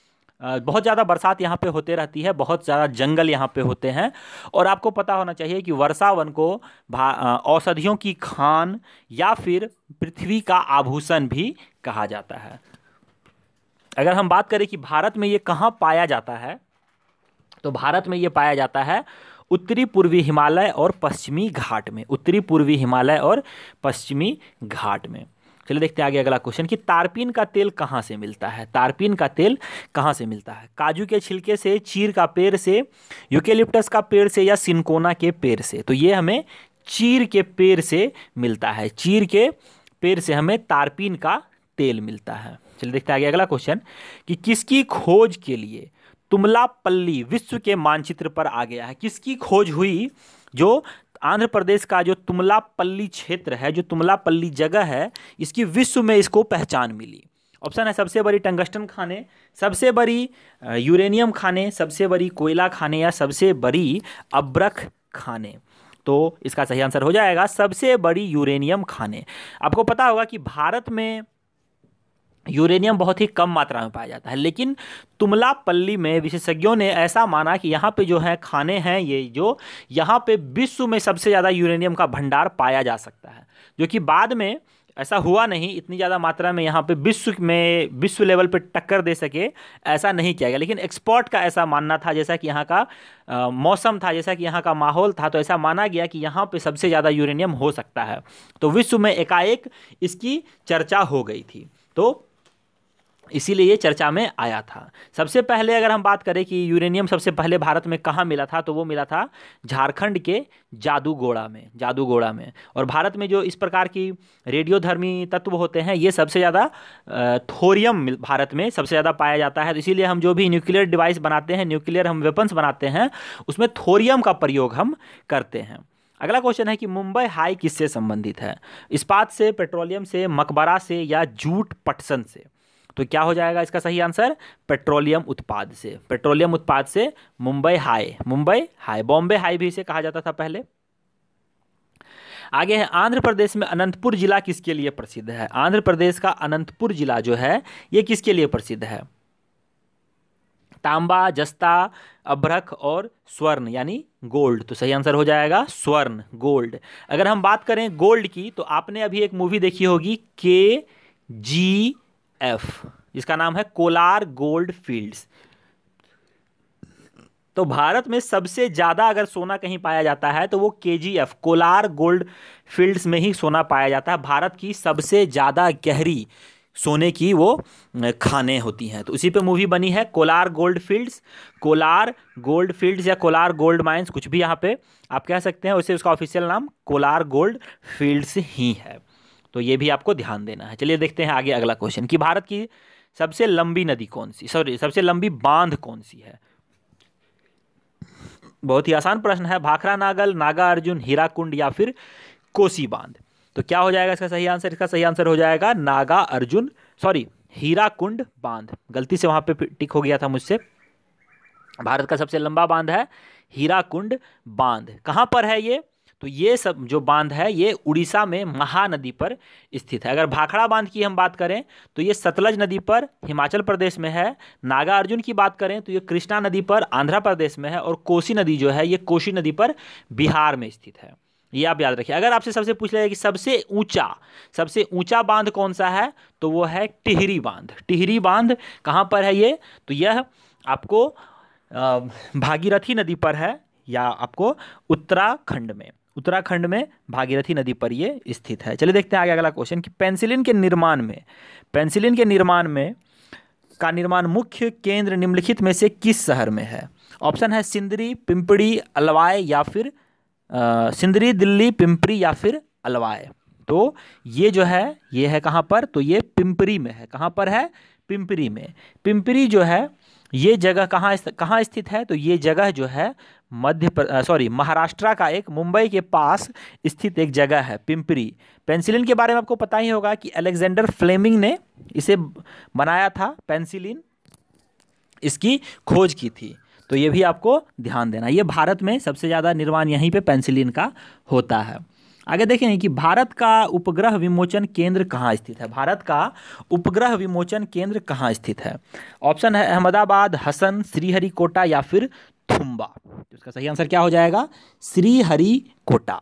बहुत ज़्यादा बरसात यहाँ पे होते रहती है, बहुत ज़्यादा जंगल यहाँ पे होते हैं। और आपको पता होना चाहिए कि वर्षावन को औषधियों की खान या फिर पृथ्वी का आभूषण भी कहा जाता है। अगर हम बात करें कि भारत में ये कहाँ पाया जाता है, तो भारत में ये पाया जाता है उत्तरी पूर्वी हिमालय और पश्चिमी घाट में। उत्तरी पूर्वी हिमालय और पश्चिमी घाट में। चलिए देखते हैं आगे अगला क्वेश्चन कि तारपीन का तेल कहाँ से मिलता है? तारपीन का तेल कहाँ से मिलता है? काजू के छिलके से, चीर का पेड़ से, यूकेलिप्टस का पेड़ से या सिनकोना के पेड़ से? तो ये हमें चीर के पेड़ से मिलता है। चीर के पेड़ से हमें तारपीन का तेल मिलता है। चलिए देखते हैं आगे अगला क्वेश्चन कि किसकी खोज के लिए तुमलापल्ली विश्व के मानचित्र पर आ गया है? किसकी खोज हुई? जो आंध्र प्रदेश का जो तुमलापल्ली क्षेत्र है, जो तुमलापल्ली जगह है, इसकी विश्व में इसको पहचान मिली। ऑप्शन है सबसे बड़ी टंगस्टन खाने, सबसे बड़ी यूरेनियम खाने, सबसे बड़ी कोयला खाने या सबसे बड़ी अब्रक खाने। तो इसका सही आंसर हो जाएगा सबसे बड़ी यूरेनियम खाने। आपको पता होगा कि भारत में यूरेनियम बहुत ही कम मात्रा में पाया जाता है, लेकिन तुमलापल्ली में विशेषज्ञों ने ऐसा माना कि यहाँ पे जो है खाने हैं, ये जो यहाँ पे विश्व में सबसे ज़्यादा यूरेनियम का भंडार पाया जा सकता है, जो कि बाद में ऐसा हुआ नहीं, इतनी ज़्यादा मात्रा में यहाँ पे विश्व लेवल पे टक्कर दे सके, ऐसा नहीं किया गया। लेकिन एक्सपर्ट का ऐसा मानना था, जैसा कि यहाँ का मौसम था, जैसा कि यहाँ का माहौल था, तो ऐसा माना गया कि यहाँ पे सबसे ज़्यादा यूरेनियम हो सकता है। तो विश्व में एकाएक इसकी चर्चा हो गई थी, तो इसीलिए ये चर्चा में आया था। सबसे पहले अगर हम बात करें कि यूरेनियम सबसे पहले भारत में कहाँ मिला था, तो वो मिला था झारखंड के जादूगोड़ा में। और भारत में जो इस प्रकार की रेडियोधर्मी तत्व होते हैं, ये सबसे ज़्यादा थोरियम भारत में सबसे ज़्यादा पाया जाता है। तो इसीलिए हम जो भी न्यूक्लियर डिवाइस बनाते हैं, न्यूक्लियर हम वेपन्स बनाते हैं, उसमें थोरियम का प्रयोग हम करते हैं। अगला क्वेश्चन है कि मुंबई हाई किससे संबंधित है? इस्पात से, पेट्रोलियम से, मकबरा से या जूट पटसन से? तो क्या हो जाएगा इसका सही आंसर? पेट्रोलियम उत्पाद से। पेट्रोलियम उत्पाद से मुंबई हाई, बॉम्बे हाई भी इसे कहा जाता था पहले। आगे है, आंध्र प्रदेश में अनंतपुर जिला किसके लिए प्रसिद्ध है? आंध्र प्रदेश का अनंतपुर जिला जो है, ये किसके लिए प्रसिद्ध है? तांबा, जस्ता, अभ्रक और स्वर्ण यानी गोल्ड। तो सही आंसर हो जाएगा स्वर्ण, गोल्ड। अगर हम बात करें गोल्ड की, तो आपने अभी एक मूवी देखी होगी KGF, जिसका नाम है कोलार गोल्ड फील्ड्स। तो भारत में सबसे ज्यादा अगर सोना कहीं पाया जाता है तो वो KGF, कोलार गोल्ड फील्ड्स में ही सोना पाया जाता है। भारत की सबसे ज्यादा गहरी सोने की वो खानें होती हैं। तो उसी पे मूवी बनी है कोलार गोल्ड फील्ड्स, या कोलार गोल्ड माइंस, कुछ भी यहाँ पे आप कह सकते हैं। वैसे उसका ऑफिशियल नाम कोलार गोल्ड फील्ड्स ही है। तो ये भी आपको ध्यान देना है। चलिए देखते हैं आगे अगला क्वेश्चन कि भारत की सबसे लंबी नदी कौन सी, सबसे लंबी बांध कौन सी है? बहुत ही आसान प्रश्न है। भाखरा नागल, नागा अर्जुन, हीराकुंड या फिर कोसी बांध? तो क्या हो जाएगा इसका सही आंसर? इसका सही आंसर हो जाएगा हीराकुंड बांध। गलती से वहां पे टिक हो गया था मुझसे। भारत का सबसे लंबा बांध है हीराकुंड बांध। कहां पर है ये? तो ये सब जो बांध है, ये उड़ीसा में महानदी पर स्थित है। अगर भाखड़ा बांध की हम बात करें तो ये सतलज नदी पर हिमाचल प्रदेश में है। नागा अर्जुन की बात करें तो ये कृष्णा नदी पर आंध्र प्रदेश में है। और कोसी नदी जो है, ये कोसी नदी पर बिहार में स्थित है। ये आप याद रखिए। अगर आपसे सबसे पूछ लिया कि सबसे ऊंचा बांध कौन सा है, तो वो है टिहरी बांध। टिहरी बांध कहाँ पर है ये? तो यह आपको भागीरथी नदी पर है, या आपको उत्तराखंड में भागीरथी नदी पर ये स्थित है। चलिए देखते हैं आगे अगला क्वेश्चन कि पेंसिलिन के निर्माण में का निर्माण मुख्य केंद्र निम्नलिखित में से किस शहर में है? ऑप्शन है सिंदरी, पिंपरी, अलवाय या फिर सिंदरी, दिल्ली, पिंपरी या फिर अलवाय। तो ये जो है, ये है कहाँ पर? तो ये पिंपरी में है। कहाँ पर है? पिंपरी में। पिंपरी जो है, ये जगह कहाँ स्थित है? तो ये जगह जो है महाराष्ट्र का एक मुंबई के पास स्थित एक जगह है पिंपरी। पेंसिलिन के बारे में आपको पता ही होगा कि अलेक्जेंडर फ्लेमिंग ने इसे बनाया था। पेंसिलिन, इसकी खोज की थी। तो ये भी आपको ध्यान देना। ये भारत में सबसे ज़्यादा निर्माण यहीं पे पेंसिलिन का होता है। आगे देखें कि भारत का उपग्रह विमोचन केंद्र कहाँ स्थित है? भारत का उपग्रह विमोचन केंद्र कहाँ स्थित है? ऑप्शन है अहमदाबाद, हसन, श्रीहरिकोटा या फिर थुम्बा। तो इसका सही आंसर क्या हो जाएगा? श्रीहरिकोटा।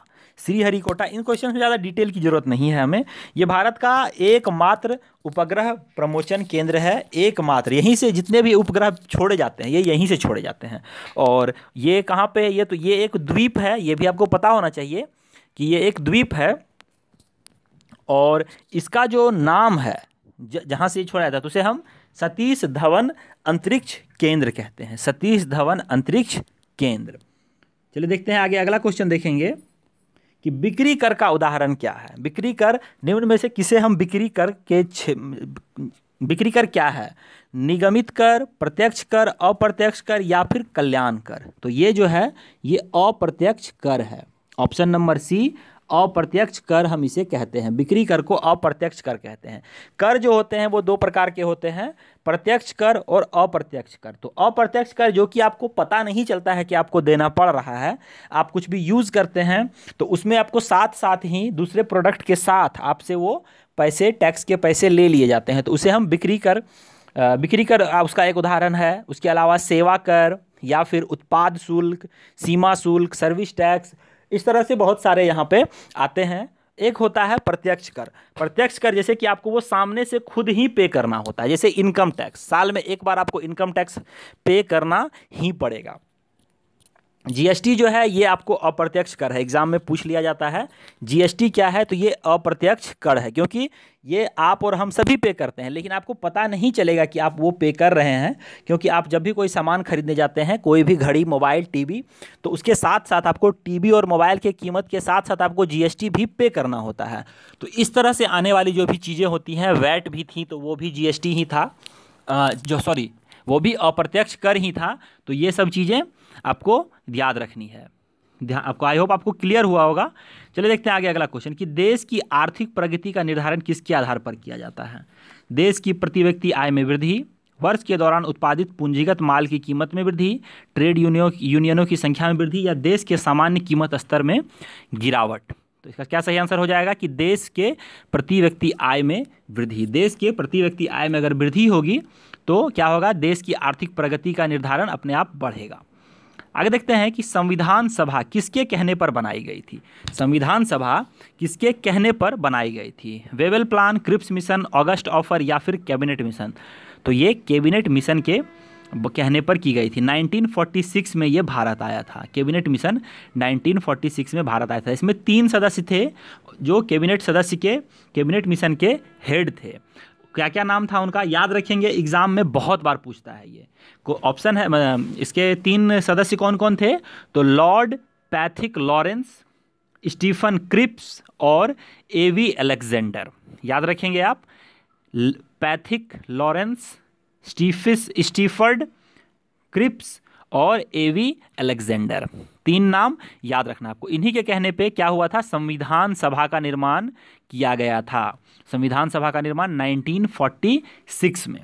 इन क्वेश्चन में ज़्यादा डिटेल की जरूरत नहीं है हमें। ये भारत का एकमात्र उपग्रह प्रमोचन केंद्र है, एकमात्र। यहीं से जितने भी उपग्रह छोड़े जाते हैं, ये यहीं से छोड़े जाते हैं। और ये कहाँ पे? ये एक द्वीप है। ये भी आपको पता होना चाहिए कि ये एक द्वीप है। और इसका जो नाम है, जहाँ से छोड़ा जाता है, तो उसे हम सतीश धवन अंतरिक्ष केंद्र कहते हैं। सतीश धवन अंतरिक्ष केंद्र। चलिए देखते हैं आगे अगला क्वेश्चन देखेंगे कि बिक्री कर का उदाहरण क्या है? बिक्री कर निम्न में से किसे हम बिक्री कर क्या है? निगमित कर, प्रत्यक्ष कर, अप्रत्यक्ष कर या फिर कल्याण कर? तो ये जो है, ये अप्रत्यक्ष कर है। ऑप्शन नंबर सी, अप्रत्यक्ष कर हम इसे कहते हैं। बिक्री कर को अप्रत्यक्ष कर कहते हैं। कर जो होते हैं वो दो प्रकार के होते हैं, प्रत्यक्ष कर और अप्रत्यक्ष कर। तो अप्रत्यक्ष कर जो कि आपको पता नहीं चलता है कि आपको देना पड़ रहा है, आप कुछ भी यूज़ करते हैं तो उसमें आपको साथ साथ ही दूसरे प्रोडक्ट के साथ आपसे वो पैसे, टैक्स के पैसे ले लिए जाते हैं। तो उसे हम बिक्री कर उसका एक उदाहरण है। उसके अलावा सेवा कर या फिर उत्पाद शुल्क, सीमा शुल्क, सर्विस टैक्स, इस तरह से बहुत सारे यहाँ पे आते हैं एक होता है प्रत्यक्ष कर। प्रत्यक्ष कर जैसे कि आपको वो सामने से खुद ही पे करना होता है, जैसे इनकम टैक्स, साल में एक बार आपको इनकम टैक्स पे करना ही पड़ेगा। जीएसटी जो है ये आपको अप्रत्यक्ष कर है, एग्जाम में पूछ लिया जाता है जीएसटी क्या है, तो ये अप्रत्यक्ष कर है, क्योंकि ये आप और हम सभी पे करते हैं, लेकिन आपको पता नहीं चलेगा कि आप वो पे कर रहे हैं, क्योंकि आप जब भी कोई सामान खरीदने जाते हैं, कोई भी घड़ी, मोबाइल, टीवी, तो उसके साथ साथ आपको टीवी और मोबाइल के कीमत के साथ साथ आपको जीएसटी भी पे करना होता है। तो इस तरह से आने वाली जो भी चीज़ें होती हैं, वैट भी थी तो वो भी जीएसटी ही था, वो भी अप्रत्यक्ष कर ही था। तो ये सब चीज़ें आपको याद रखनी है। आपको, आई होप आपको क्लियर हुआ होगा। चलिए देखते हैं आगे अगला क्वेश्चन कि देश की आर्थिक प्रगति का निर्धारण किसके आधार पर किया जाता है। देश की प्रति व्यक्ति आय में वृद्धि, वर्ष के दौरान उत्पादित पूंजीगत माल की कीमत में वृद्धि, ट्रेड यूनियनों की संख्या में वृद्धि, या देश के सामान्य कीमत स्तर में गिरावट। तो इसका क्या सही आंसर हो जाएगा कि देश के प्रति व्यक्ति आय में वृद्धि। देश के प्रति व्यक्ति आय में अगर वृद्धि होगी तो क्या होगा, देश की आर्थिक प्रगति का निर्धारण अपने आप बढ़ेगा। आगे देखते हैं कि संविधान सभा किसके कहने पर बनाई गई थी। संविधान सभा किसके कहने पर बनाई गई थी। Wavell plan, Cripps mission, August offer, या फिर कैबिनेट मिशन। तो ये कैबिनेट मिशन के कहने पर की गई थी। 1946 में ये भारत आया था। कैबिनेट मिशन 1946 में भारत आया था। इसमें 3 सदस्य थे जो कैबिनेट सदस्य के कैबिनेट मिशन के हेड थे। क्या क्या नाम था उनका, याद रखेंगे, एग्जाम में बहुत बार पूछता है ये। को ऑप्शन है, इसके 3 सदस्य कौन कौन थे, तो lord Pethick Lawrence, Stephen Cripps और एवी अलेक्जेंडर। याद रखेंगे आप, पैथिक लॉरेंस, स्टीफर्ड क्रिप्स और एवी अलेक्जेंडर, 3 नाम याद रखना आपको। इन्हीं के कहने पे क्या हुआ था, संविधान सभा का निर्माण किया गया था। संविधान सभा का निर्माण 1946 में।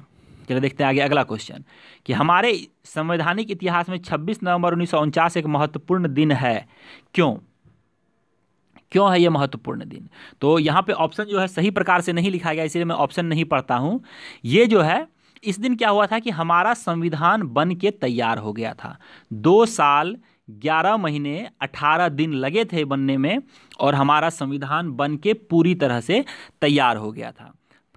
चलिए देखते हैं आगे अगला क्वेश्चन कि हमारे संवैधानिक इतिहास में 26 नवंबर 1949 एक महत्वपूर्ण दिन है। क्यों है ये महत्वपूर्ण दिन? तो यहाँ पे ऑप्शन जो है सही प्रकार से नहीं लिखा गया, इसलिए मैं ऑप्शन नहीं पढ़ता हूँ। ये जो है, इस दिन क्या हुआ था कि हमारा संविधान बन के तैयार हो गया था। 2 साल 11 महीने 18 दिन लगे थे बनने में, और हमारा संविधान बन के पूरी तरह से तैयार हो गया था।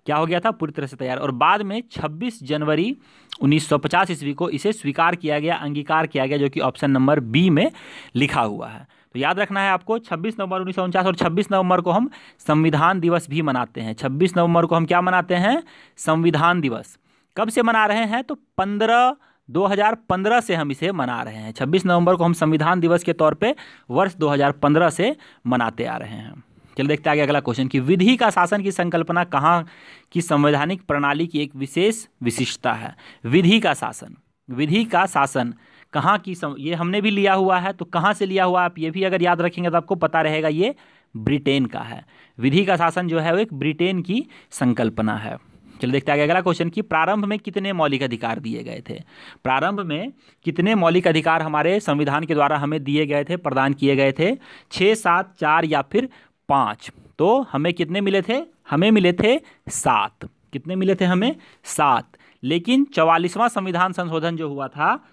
क्या हो गया था? पूरी तरह से तैयार। और बाद में 26 जनवरी 1950 ईस्वी को इसे स्वीकार किया गया, अंगीकार किया गया, जो कि ऑप्शन नंबर बी में लिखा हुआ है। तो याद रखना है आपको, 26 नवंबर 1949 और 26 नवंबर को हम संविधान दिवस भी मनाते हैं। 26 नवंबर को हम क्या मनाते हैं? संविधान दिवस। कब से मना रहे हैं? तो 2015 से हम इसे मना रहे हैं। 26 नवंबर को हम संविधान दिवस के तौर पे वर्ष 2015 से मनाते आ रहे हैं। चलिए देखते हैं आगे अगला क्वेश्चन कि विधि का शासन की संकल्पना कहाँ की संवैधानिक प्रणाली की एक विशेष विशिष्टता है। विधि का शासन, विधि का शासन कहाँ की ये हमने भी लिया हुआ है, तो कहाँ से लिया हुआ आप ये भी अगर याद रखेंगे तो आपको पता रहेगा, ये ब्रिटेन का है। विधि का शासन जो है वो एक ब्रिटेन की संकल्पना है। चलिए देखते हैं आगे अगला क्वेश्चन कि प्रारंभ में कितने मौलिक अधिकार दिए गए थे। प्रारंभ में कितने मौलिक अधिकार हमारे संविधान के द्वारा हमें दिए गए थे, प्रदान किए गए थे? 6, 7, 4 या फिर 5? तो हमें कितने मिले थे? हमें मिले थे 7। कितने मिले थे हमें? 7। लेकिन 44वां संविधान संशोधन जो हुआ था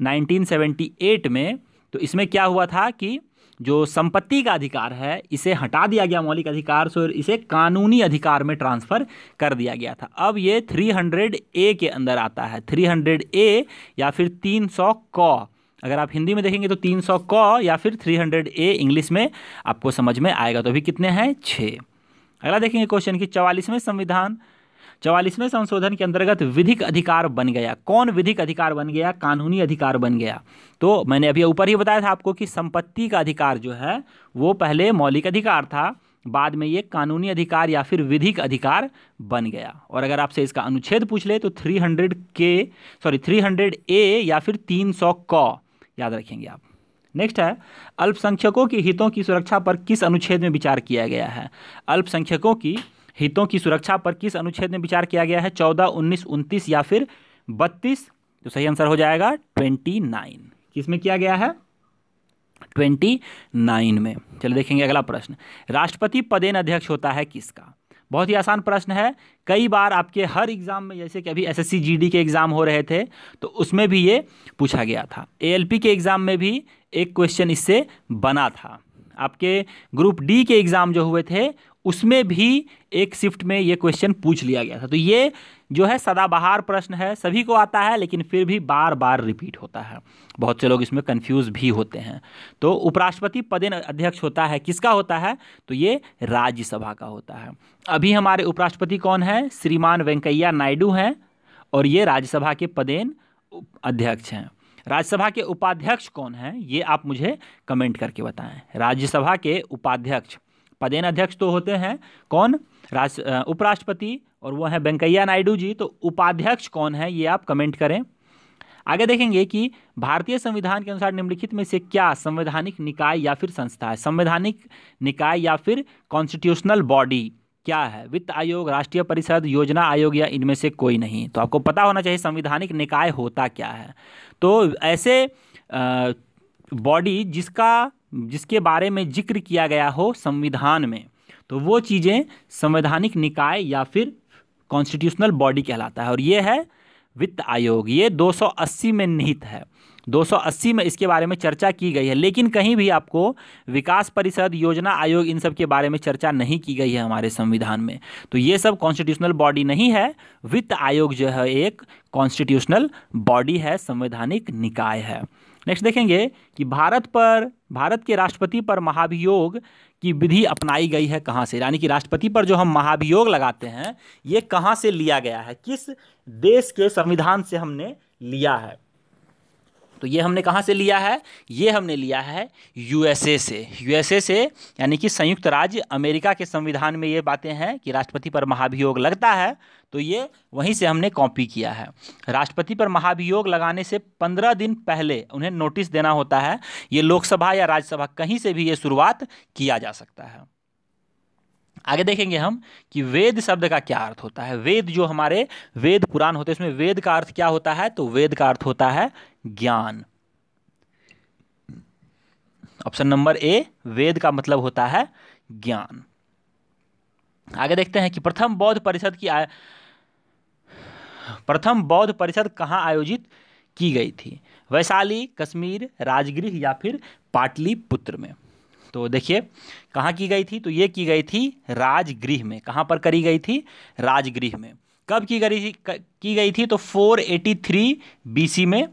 1978 में, तो इसमें क्या हुआ था कि जो संपत्ति का अधिकार है इसे हटा दिया गया मौलिक अधिकार से, और इसे कानूनी अधिकार में ट्रांसफर कर दिया गया था। अब ये 300A के अंदर आता है। 300A या फिर 300 क, अगर आप हिंदी में देखेंगे तो 300 क या फिर 300A इंग्लिश में आपको समझ में आएगा। तो अभी कितने हैं? 6। अगला देखेंगे क्वेश्चन कि 44वें संशोधन के अंतर्गत विधिक अधिकार बन गया। कौन विधिक अधिकार बन गया? कानूनी अधिकार बन गया। तो मैंने अभी ऊपर ही बताया था आपको कि संपत्ति का अधिकार जो है वो पहले मौलिक अधिकार था, बाद में ये कानूनी अधिकार या फिर विधिक अधिकार बन गया। और अगर आपसे इसका अनुच्छेद पूछ ले तो 300A या फिर 300 क याद रखेंगे आप। नेक्स्ट है, अल्पसंख्यकों के हितों की सुरक्षा पर किस अनुच्छेद में विचार किया गया है? अल्पसंख्यकों की हितों की सुरक्षा पर किस अनुच्छेद में विचार किया गया है? 14, 19, 29 या फिर 32? तो सही आंसर हो जाएगा 29। किसमें किया गया है? 29 में। चलिए देखेंगे अगला प्रश्न, राष्ट्रपति पदेन अध्यक्ष होता है किसका? बहुत ही आसान प्रश्न है। कई बार आपके हर एग्जाम में, जैसे कि अभी SSC GD के एग्जाम हो रहे थे तो उसमें भी ये पूछा गया था। ALP के एग्जाम में भी एक क्वेश्चन इससे बना था। आपके ग्रुप डी के एग्ज़ाम जो हुए थे उसमें भी एक शिफ्ट में ये क्वेश्चन पूछ लिया गया था। तो ये जो है सदाबहार प्रश्न है, सभी को आता है, लेकिन फिर भी बार बार रिपीट होता है। बहुत से लोग इसमें कंफ्यूज भी होते हैं। तो उपराष्ट्रपति पदेन अध्यक्ष होता है, किसका होता है? तो ये राज्यसभा का होता है। अभी हमारे उपराष्ट्रपति कौन है? श्रीमान वेंकैया नायडू हैं, और ये राज्यसभा के पदेन अध्यक्ष हैं। राज्यसभा के उपाध्यक्ष कौन हैं, ये आप मुझे कमेंट करके बताएं। राज्यसभा के उपाध्यक्ष, पदेन अध्यक्ष तो होते हैं कौन? उपराष्ट्रपति, और वो है वेंकैया नायडू जी। तो उपाध्यक्ष कौन है, ये आप कमेंट करें। आगे देखेंगे कि भारतीय संविधान के अनुसार निम्नलिखित में से क्या संवैधानिक निकाय या फिर संस्था है? संवैधानिक निकाय या फिर कॉन्स्टिट्यूशनल बॉडी क्या है? वित्त आयोग, राष्ट्रीय परिषद, योजना आयोग, या इनमें से कोई नहीं। तो आपको पता होना चाहिए संवैधानिक निकाय होता क्या है। तो ऐसे बॉडी जिसके बारे में जिक्र किया गया हो संविधान में, तो वो चीज़ें संवैधानिक निकाय या फिर कॉन्स्टिट्यूशनल बॉडी कहलाता है। और ये है वित्त आयोग। ये 280 में निहित है। 280 में इसके बारे में चर्चा की गई है, लेकिन कहीं भी आपको विकास परिषद, योजना आयोग, इन सब के बारे में चर्चा नहीं की गई है हमारे संविधान में। तो ये सब कॉन्स्टिट्यूशनल बॉडी नहीं है। वित्त आयोग जो है एक कॉन्स्टिट्यूशनल बॉडी है, संवैधानिक निकाय है। नेक्स्ट देखेंगे कि भारत के राष्ट्रपति पर महाभियोग की विधि अपनाई गई है कहाँ से? यानी कि राष्ट्रपति पर जो हम महाभियोग लगाते हैं, ये कहाँ से लिया गया है, किस देश के संविधान से हमने लिया है? तो ये हमने कहाँ से लिया है? ये हमने लिया है यूएसए से। यूएसए से यानी कि संयुक्त राज्य अमेरिका के संविधान में ये बातें हैं कि राष्ट्रपति पर महाभियोग लगता है, तो ये वहीं से हमने कॉपी किया है। राष्ट्रपति पर महाभियोग लगाने से 15 दिन पहले उन्हें नोटिस देना होता है। ये लोकसभा या राज्यसभा कहीं से भी ये शुरुआत किया जा सकता है। आगे देखेंगे हम कि वेद शब्द का क्या अर्थ होता है। वेद जो हमारे वेद पुराण होते हैं, इसमें वेद का अर्थ क्या होता है? तो वेद का अर्थ होता है ज्ञान। ऑप्शन नंबर ए, वेद का मतलब होता है ज्ञान। आगे देखते हैं कि प्रथम बौद्ध परिषद कहाँ आयोजित की गई थी? वैशाली, कश्मीर, राजगृह, या फिर पाटलिपुत्र में? तो देखिए कहाँ की गई थी? तो ये की गई थी राजगृह में। कहाँ पर करी गई थी? राजगृह में। कब की गई थी? तो 483 बीसी में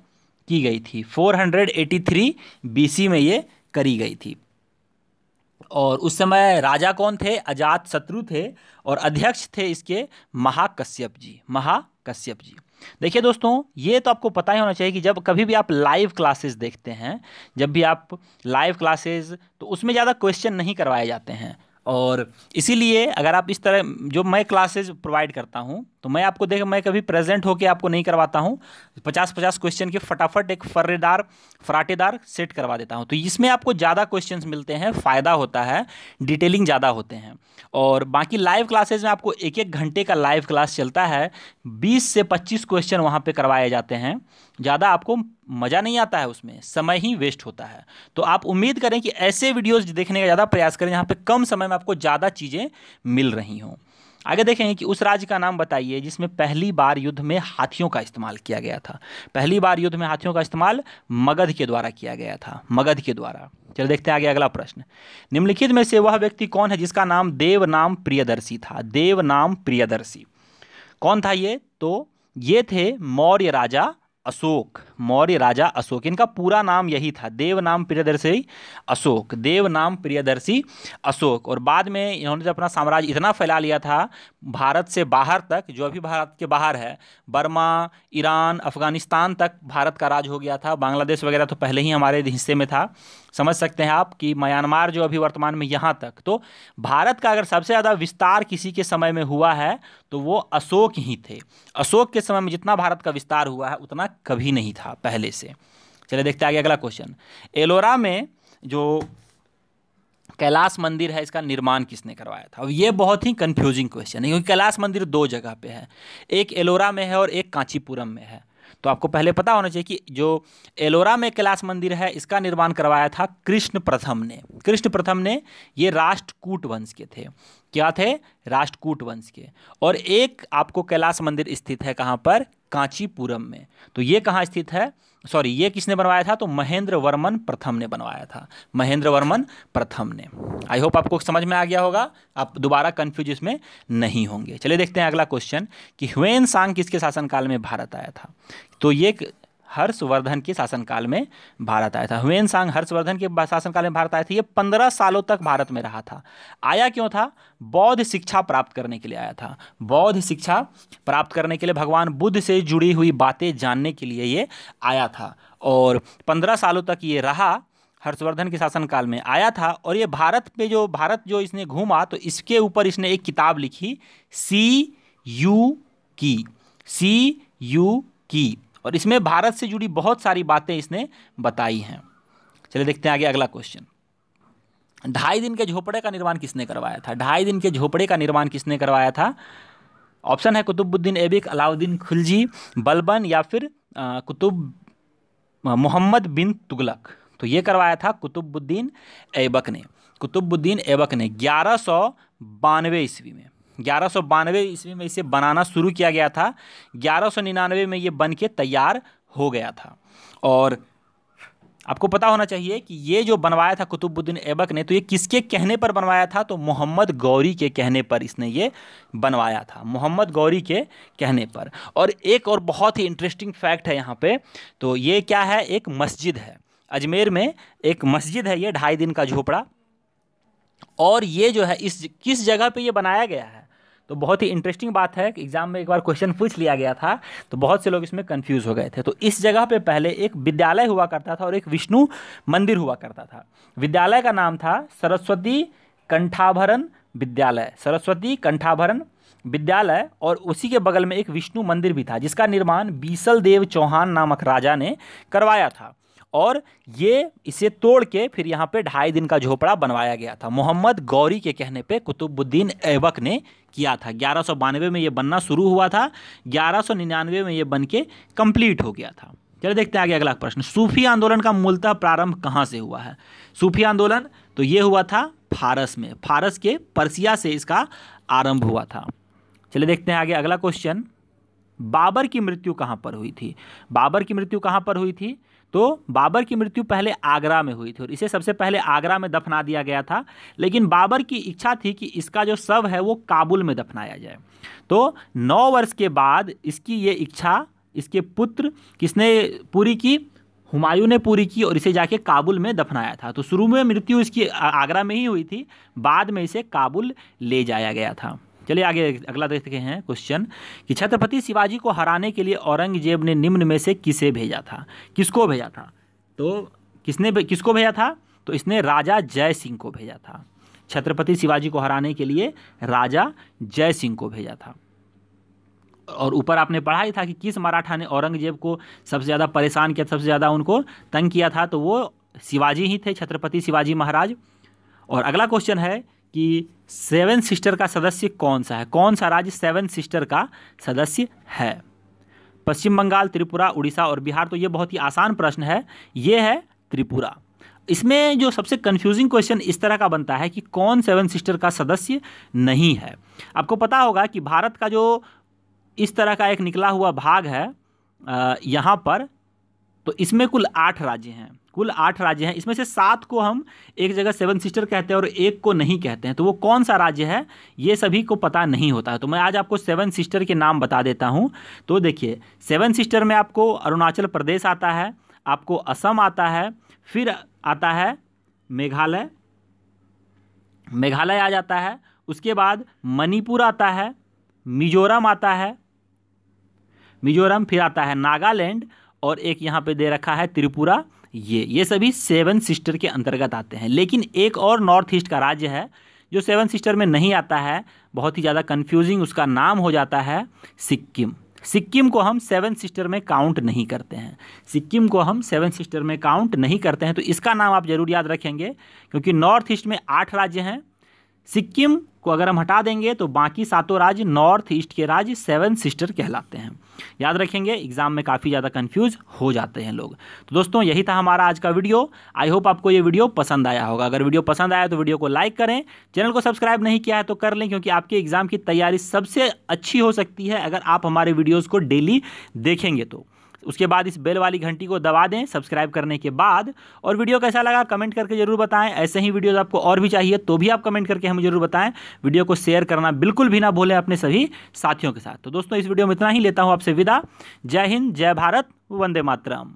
की गई थी। 483 बीसी में ये करी गई थी। और उस समय राजा कौन थे? अजातशत्रु थे, और अध्यक्ष थे इसके महाकश्यप जी। देखिए दोस्तों, ये तो आपको पता ही होना चाहिए कि जब कभी भी आप लाइव क्लासेस देखते हैं, तो उसमें ज़्यादा क्वेश्चन नहीं करवाए जाते हैं। और इसीलिए अगर आप इस तरह जो मैं क्लासेस प्रोवाइड करता हूं, तो मैं मैं कभी प्रेजेंट होकर आपको नहीं करवाता हूं। 50-50 क्वेश्चन के फटाफट एक फराटेदार सेट करवा देता हूं। तो इसमें आपको ज़्यादा क्वेश्चंस मिलते हैं, फ़ायदा होता है, डिटेलिंग ज़्यादा होते हैं। और बाकी लाइव क्लासेज में आपको 1-1 घंटे का लाइव क्लास चलता है, 20 से 25 क्वेश्चन वहाँ पर करवाए जाते हैं। ज़्यादा आपको मज़ा नहीं आता है, उसमें समय ही वेस्ट होता है। तो आप उम्मीद करें कि ऐसे वीडियोस देखने का ज़्यादा प्रयास करें जहाँ पे कम समय में आपको ज़्यादा चीज़ें मिल रही हों। आगे देखेंगे कि उस राज्य का नाम बताइए जिसमें पहली बार युद्ध में हाथियों का इस्तेमाल किया गया था। पहली बार युद्ध में हाथियों का इस्तेमाल मगध के द्वारा किया गया था, मगध के द्वारा। चलो देखते हैं आगे अगला प्रश्न। निम्नलिखित में से वह व्यक्ति कौन है जिसका नाम देवनाम प्रियदर्शी था? देवनाम प्रियदर्शी कौन था ये? तो ये थे मौर्य राजा अशोक। इनका पूरा नाम यही था, देवनाम प्रियदर्शी अशोक। और बाद में इन्होंने जब अपना साम्राज्य इतना फैला लिया था भारत से बाहर तक, जो अभी भारत के बाहर है, बर्मा, ईरान, अफगानिस्तान तक भारत का राज हो गया था। बांग्लादेश वगैरह तो पहले ही हमारे हिस्से में था। समझ सकते हैं आप कि म्यांमार जो अभी वर्तमान में यहाँ तक। तो भारत का अगर सबसे ज़्यादा विस्तार किसी के समय में हुआ है तो वो अशोक ही थे। अशोक के समय में जितना भारत का विस्तार हुआ है उतना कभी नहीं था पहले से। चलिए देखते हैं आगे अगला क्वेश्चन। एलोरा में जो कैलाश मंदिर है, इसका निर्माण किसने करवाया था? अब ये बहुत ही कंफ्यूजिंग क्वेश्चन है, क्योंकि कैलाश मंदिर 2 जगह पे है, एक एलोरा में है और एक कांचीपुरम में है। तो आपको पहले पता होना चाहिए कि जो एलोरा में कैलाश मंदिर है, इसका निर्माण करवाया था कृष्ण प्रथम ने। ये राष्ट्रकूट वंश के थे। क्या थे? राष्ट्रकूट वंश के। और एक आपको कैलाश मंदिर स्थित है कहाँ पर? कांचीपुरम में। तो ये कहाँ स्थित है, सॉरी ये किसने बनवाया था, तो महेंद्र वर्मन प्रथम ने बनवाया था, महेंद्र वर्मन प्रथम ने। आई होप आपको समझ में आ गया होगा, आप दोबारा कंफ्यूज इसमें नहीं होंगे। चलिए देखते हैं अगला क्वेश्चन कि ह्वेन सांग किसके शासनकाल में भारत आया था। तो ये हर्षवर्धन के शासनकाल में भारत आया था। ह्वेन सांग हर्षवर्धन के शासनकाल में भारत आया था। ये 15 सालों तक भारत में रहा था। आया क्यों था, बौद्ध शिक्षा प्राप्त करने के लिए आया था। बौद्ध शिक्षा प्राप्त करने के लिए, भगवान बुद्ध से जुड़ी हुई बातें जानने के लिए ये आया था। और 15 सालों तक ये रहा, हर्षवर्धन के शासनकाल में आया था। और ये भारत जो इसने घूमा, तो इसके ऊपर इसने एक किताब लिखी, CU की, और इसमें भारत से जुड़ी बहुत सारी बातें इसने बताई हैं। चलिए देखते हैं आगे अगला क्वेश्चन। 2.5 दिन के झोपड़े का निर्माण किसने करवाया था। 2.5 दिन के झोपड़े का निर्माण किसने करवाया था। ऑप्शन है कुतुबुद्दीन ऐबक, अलाउद्दीन खिलजी, बलबन या फिर मोहम्मद बिन तुगलक। तो ये करवाया था कुतुबुद्दीन ऐबक ने। कुतुबुद्दीन ऐबक ने 1192 ईस्वी में, 1192 ईस्वी में इसे बनाना शुरू किया गया था। 1199 में ये बन के तैयार हो गया था। और आपको पता होना चाहिए कि ये जो बनवाया था कुतुबुद्दीन ऐबक ने, तो ये किसके कहने पर बनवाया था, तो मोहम्मद गौरी के कहने पर इसने ये बनवाया था, मोहम्मद गौरी के कहने पर। और एक और बहुत ही इंटरेस्टिंग फैक्ट है यहाँ पे, तो ये क्या है, एक मस्जिद है अजमेर में, एक मस्जिद है ये 2.5 दिन का झोपड़ा। और ये जो है इस किस जगह पे ये बनाया गया है, तो बहुत ही इंटरेस्टिंग बात है। एग्जाम में एक बार क्वेश्चन पूछ लिया गया था, तो बहुत से लोग इसमें कंफ्यूज हो गए थे। तो इस जगह पे पहले एक विद्यालय हुआ करता था और एक विष्णु मंदिर हुआ करता था। विद्यालय का नाम था सरस्वती कंठाभरण विद्यालय, सरस्वती कंठाभरण विद्यालय। और उसी के बगल में एक विष्णु मंदिर भी था, जिसका निर्माण बीसल देव चौहान नामक राजा ने करवाया था। और ये इसे तोड़ के फिर यहाँ पे 2.5 दिन का झोपड़ा बनवाया गया था। मोहम्मद गौरी के कहने पे कुतुबुद्दीन ऐबक ने किया था। 1192 में ये बनना शुरू हुआ था, 1199 में ये बन के कंप्लीट हो गया था। चलिए देखते हैं आगे अगला प्रश्न। सूफी आंदोलन का मूलतः प्रारंभ कहाँ से हुआ है। सूफी आंदोलन तो ये हुआ था फारस में, फारस के पर्सिया से इसका आरंभ हुआ था। चलिए देखते हैं आगे अगला क्वेश्चन। बाबर की मृत्यु कहाँ पर हुई थी। बाबर की मृत्यु कहाँ पर हुई थी, तो बाबर की मृत्यु पहले आगरा में हुई थी और इसे सबसे पहले आगरा में दफना दिया गया था। लेकिन बाबर की इच्छा थी कि इसका जो शव है वो काबुल में दफनाया जाए। तो 9 वर्ष के बाद इसकी ये इच्छा इसके पुत्र किसने पूरी की, हुमायूं ने पूरी की और इसे जाके काबुल में दफनाया था। तो शुरू में मृत्यु इसकी आगरा में ही हुई थी, बाद में इसे काबुल ले जाया गया था। चलिए आगे अगला देखते हैं क्वेश्चन कि छत्रपति शिवाजी को हराने के लिए औरंगजेब ने निम्न में से किसे भेजा था। किसको भेजा था, तो किसको भेजा था, तो इसने राजा जय सिंह को भेजा था। छत्रपति शिवाजी को हराने के लिए राजा जय सिंह को भेजा था। और ऊपर आपने पढ़ा ही था कि किस मराठा ने औरंगजेब को सबसे ज़्यादा परेशान किया, सबसे ज़्यादा उनको तंग किया था, तो वो शिवाजी ही थे, छत्रपति शिवाजी महाराज। और अगला क्वेश्चन है कि 7 सिस्टर का सदस्य कौन सा है, कौन सा राज्य 7 सिस्टर का सदस्य है। पश्चिम बंगाल, त्रिपुरा, उड़ीसा और बिहार। तो ये बहुत ही आसान प्रश्न है, ये है त्रिपुरा। इसमें जो सबसे कंफ्यूजिंग क्वेश्चन इस तरह का बनता है कि कौन 7 सिस्टर का सदस्य नहीं है। आपको पता होगा कि भारत का जो इस तरह का एक निकला हुआ भाग है यहाँ पर, तो इसमें कुल 8 राज्य हैं, कुल 8 राज्य हैं। इसमें से 7 को हम एक जगह 7 सिस्टर कहते हैं और 1 को नहीं कहते हैं। तो वो कौन सा राज्य है ये सभी को पता नहीं होता है। तो मैं आज आपको 7 सिस्टर के नाम बता देता हूँ। तो देखिए 7 सिस्टर में आपको अरुणाचल प्रदेश आता है, आपको असम आता है, फिर आता है मेघालय, मेघालय आ जाता है, उसके बाद मणिपुर आता है, मिजोरम आता है, मिजोरम, फिर आता है नागालैंड और एक यहाँ पे दे रखा है त्रिपुरा। ये सभी 7 सिस्टर के अंतर्गत आते हैं। लेकिन एक और नॉर्थ ईस्ट का राज्य है जो 7 सिस्टर में नहीं आता है, बहुत ही ज़्यादा कंफ्यूजिंग उसका नाम हो जाता है सिक्किम। सिक्किम को हम 7 सिस्टर में काउंट नहीं करते हैं, सिक्किम को हम 7 सिस्टर में काउंट नहीं करते हैं। तो इसका नाम आप जरूर याद रखेंगे, क्योंकि नॉर्थ ईस्ट में 8 राज्य हैं, सिक्किम को अगर हम हटा देंगे तो बाकी सातों राज्य नॉर्थ ईस्ट के राज्य 7 सिस्टर कहलाते हैं। याद रखेंगे, एग्जाम में काफ़ी ज़्यादा कंफ्यूज हो जाते हैं लोग। तो दोस्तों यही था हमारा आज का वीडियो। आई होप आपको ये वीडियो पसंद आया होगा। अगर वीडियो पसंद आया तो वीडियो को लाइक करें, चैनल को सब्सक्राइब नहीं किया है तो कर लें, क्योंकि आपके एग्जाम की तैयारी सबसे अच्छी हो सकती है अगर आप हमारे वीडियोज़ को डेली देखेंगे तो। उसके बाद इस बेल वाली घंटी को दबा दें सब्सक्राइब करने के बाद। और वीडियो कैसा लगा कमेंट करके जरूर बताएं। ऐसे ही वीडियोस आपको और भी चाहिए तो भी आप कमेंट करके हमें जरूर बताएं। वीडियो को शेयर करना बिल्कुल भी ना भूलें अपने सभी साथियों के साथ। तो दोस्तों इस वीडियो में इतना ही, लेता हूं आपसे विदा। जय हिंद, जय भारत, वंदे मातरम।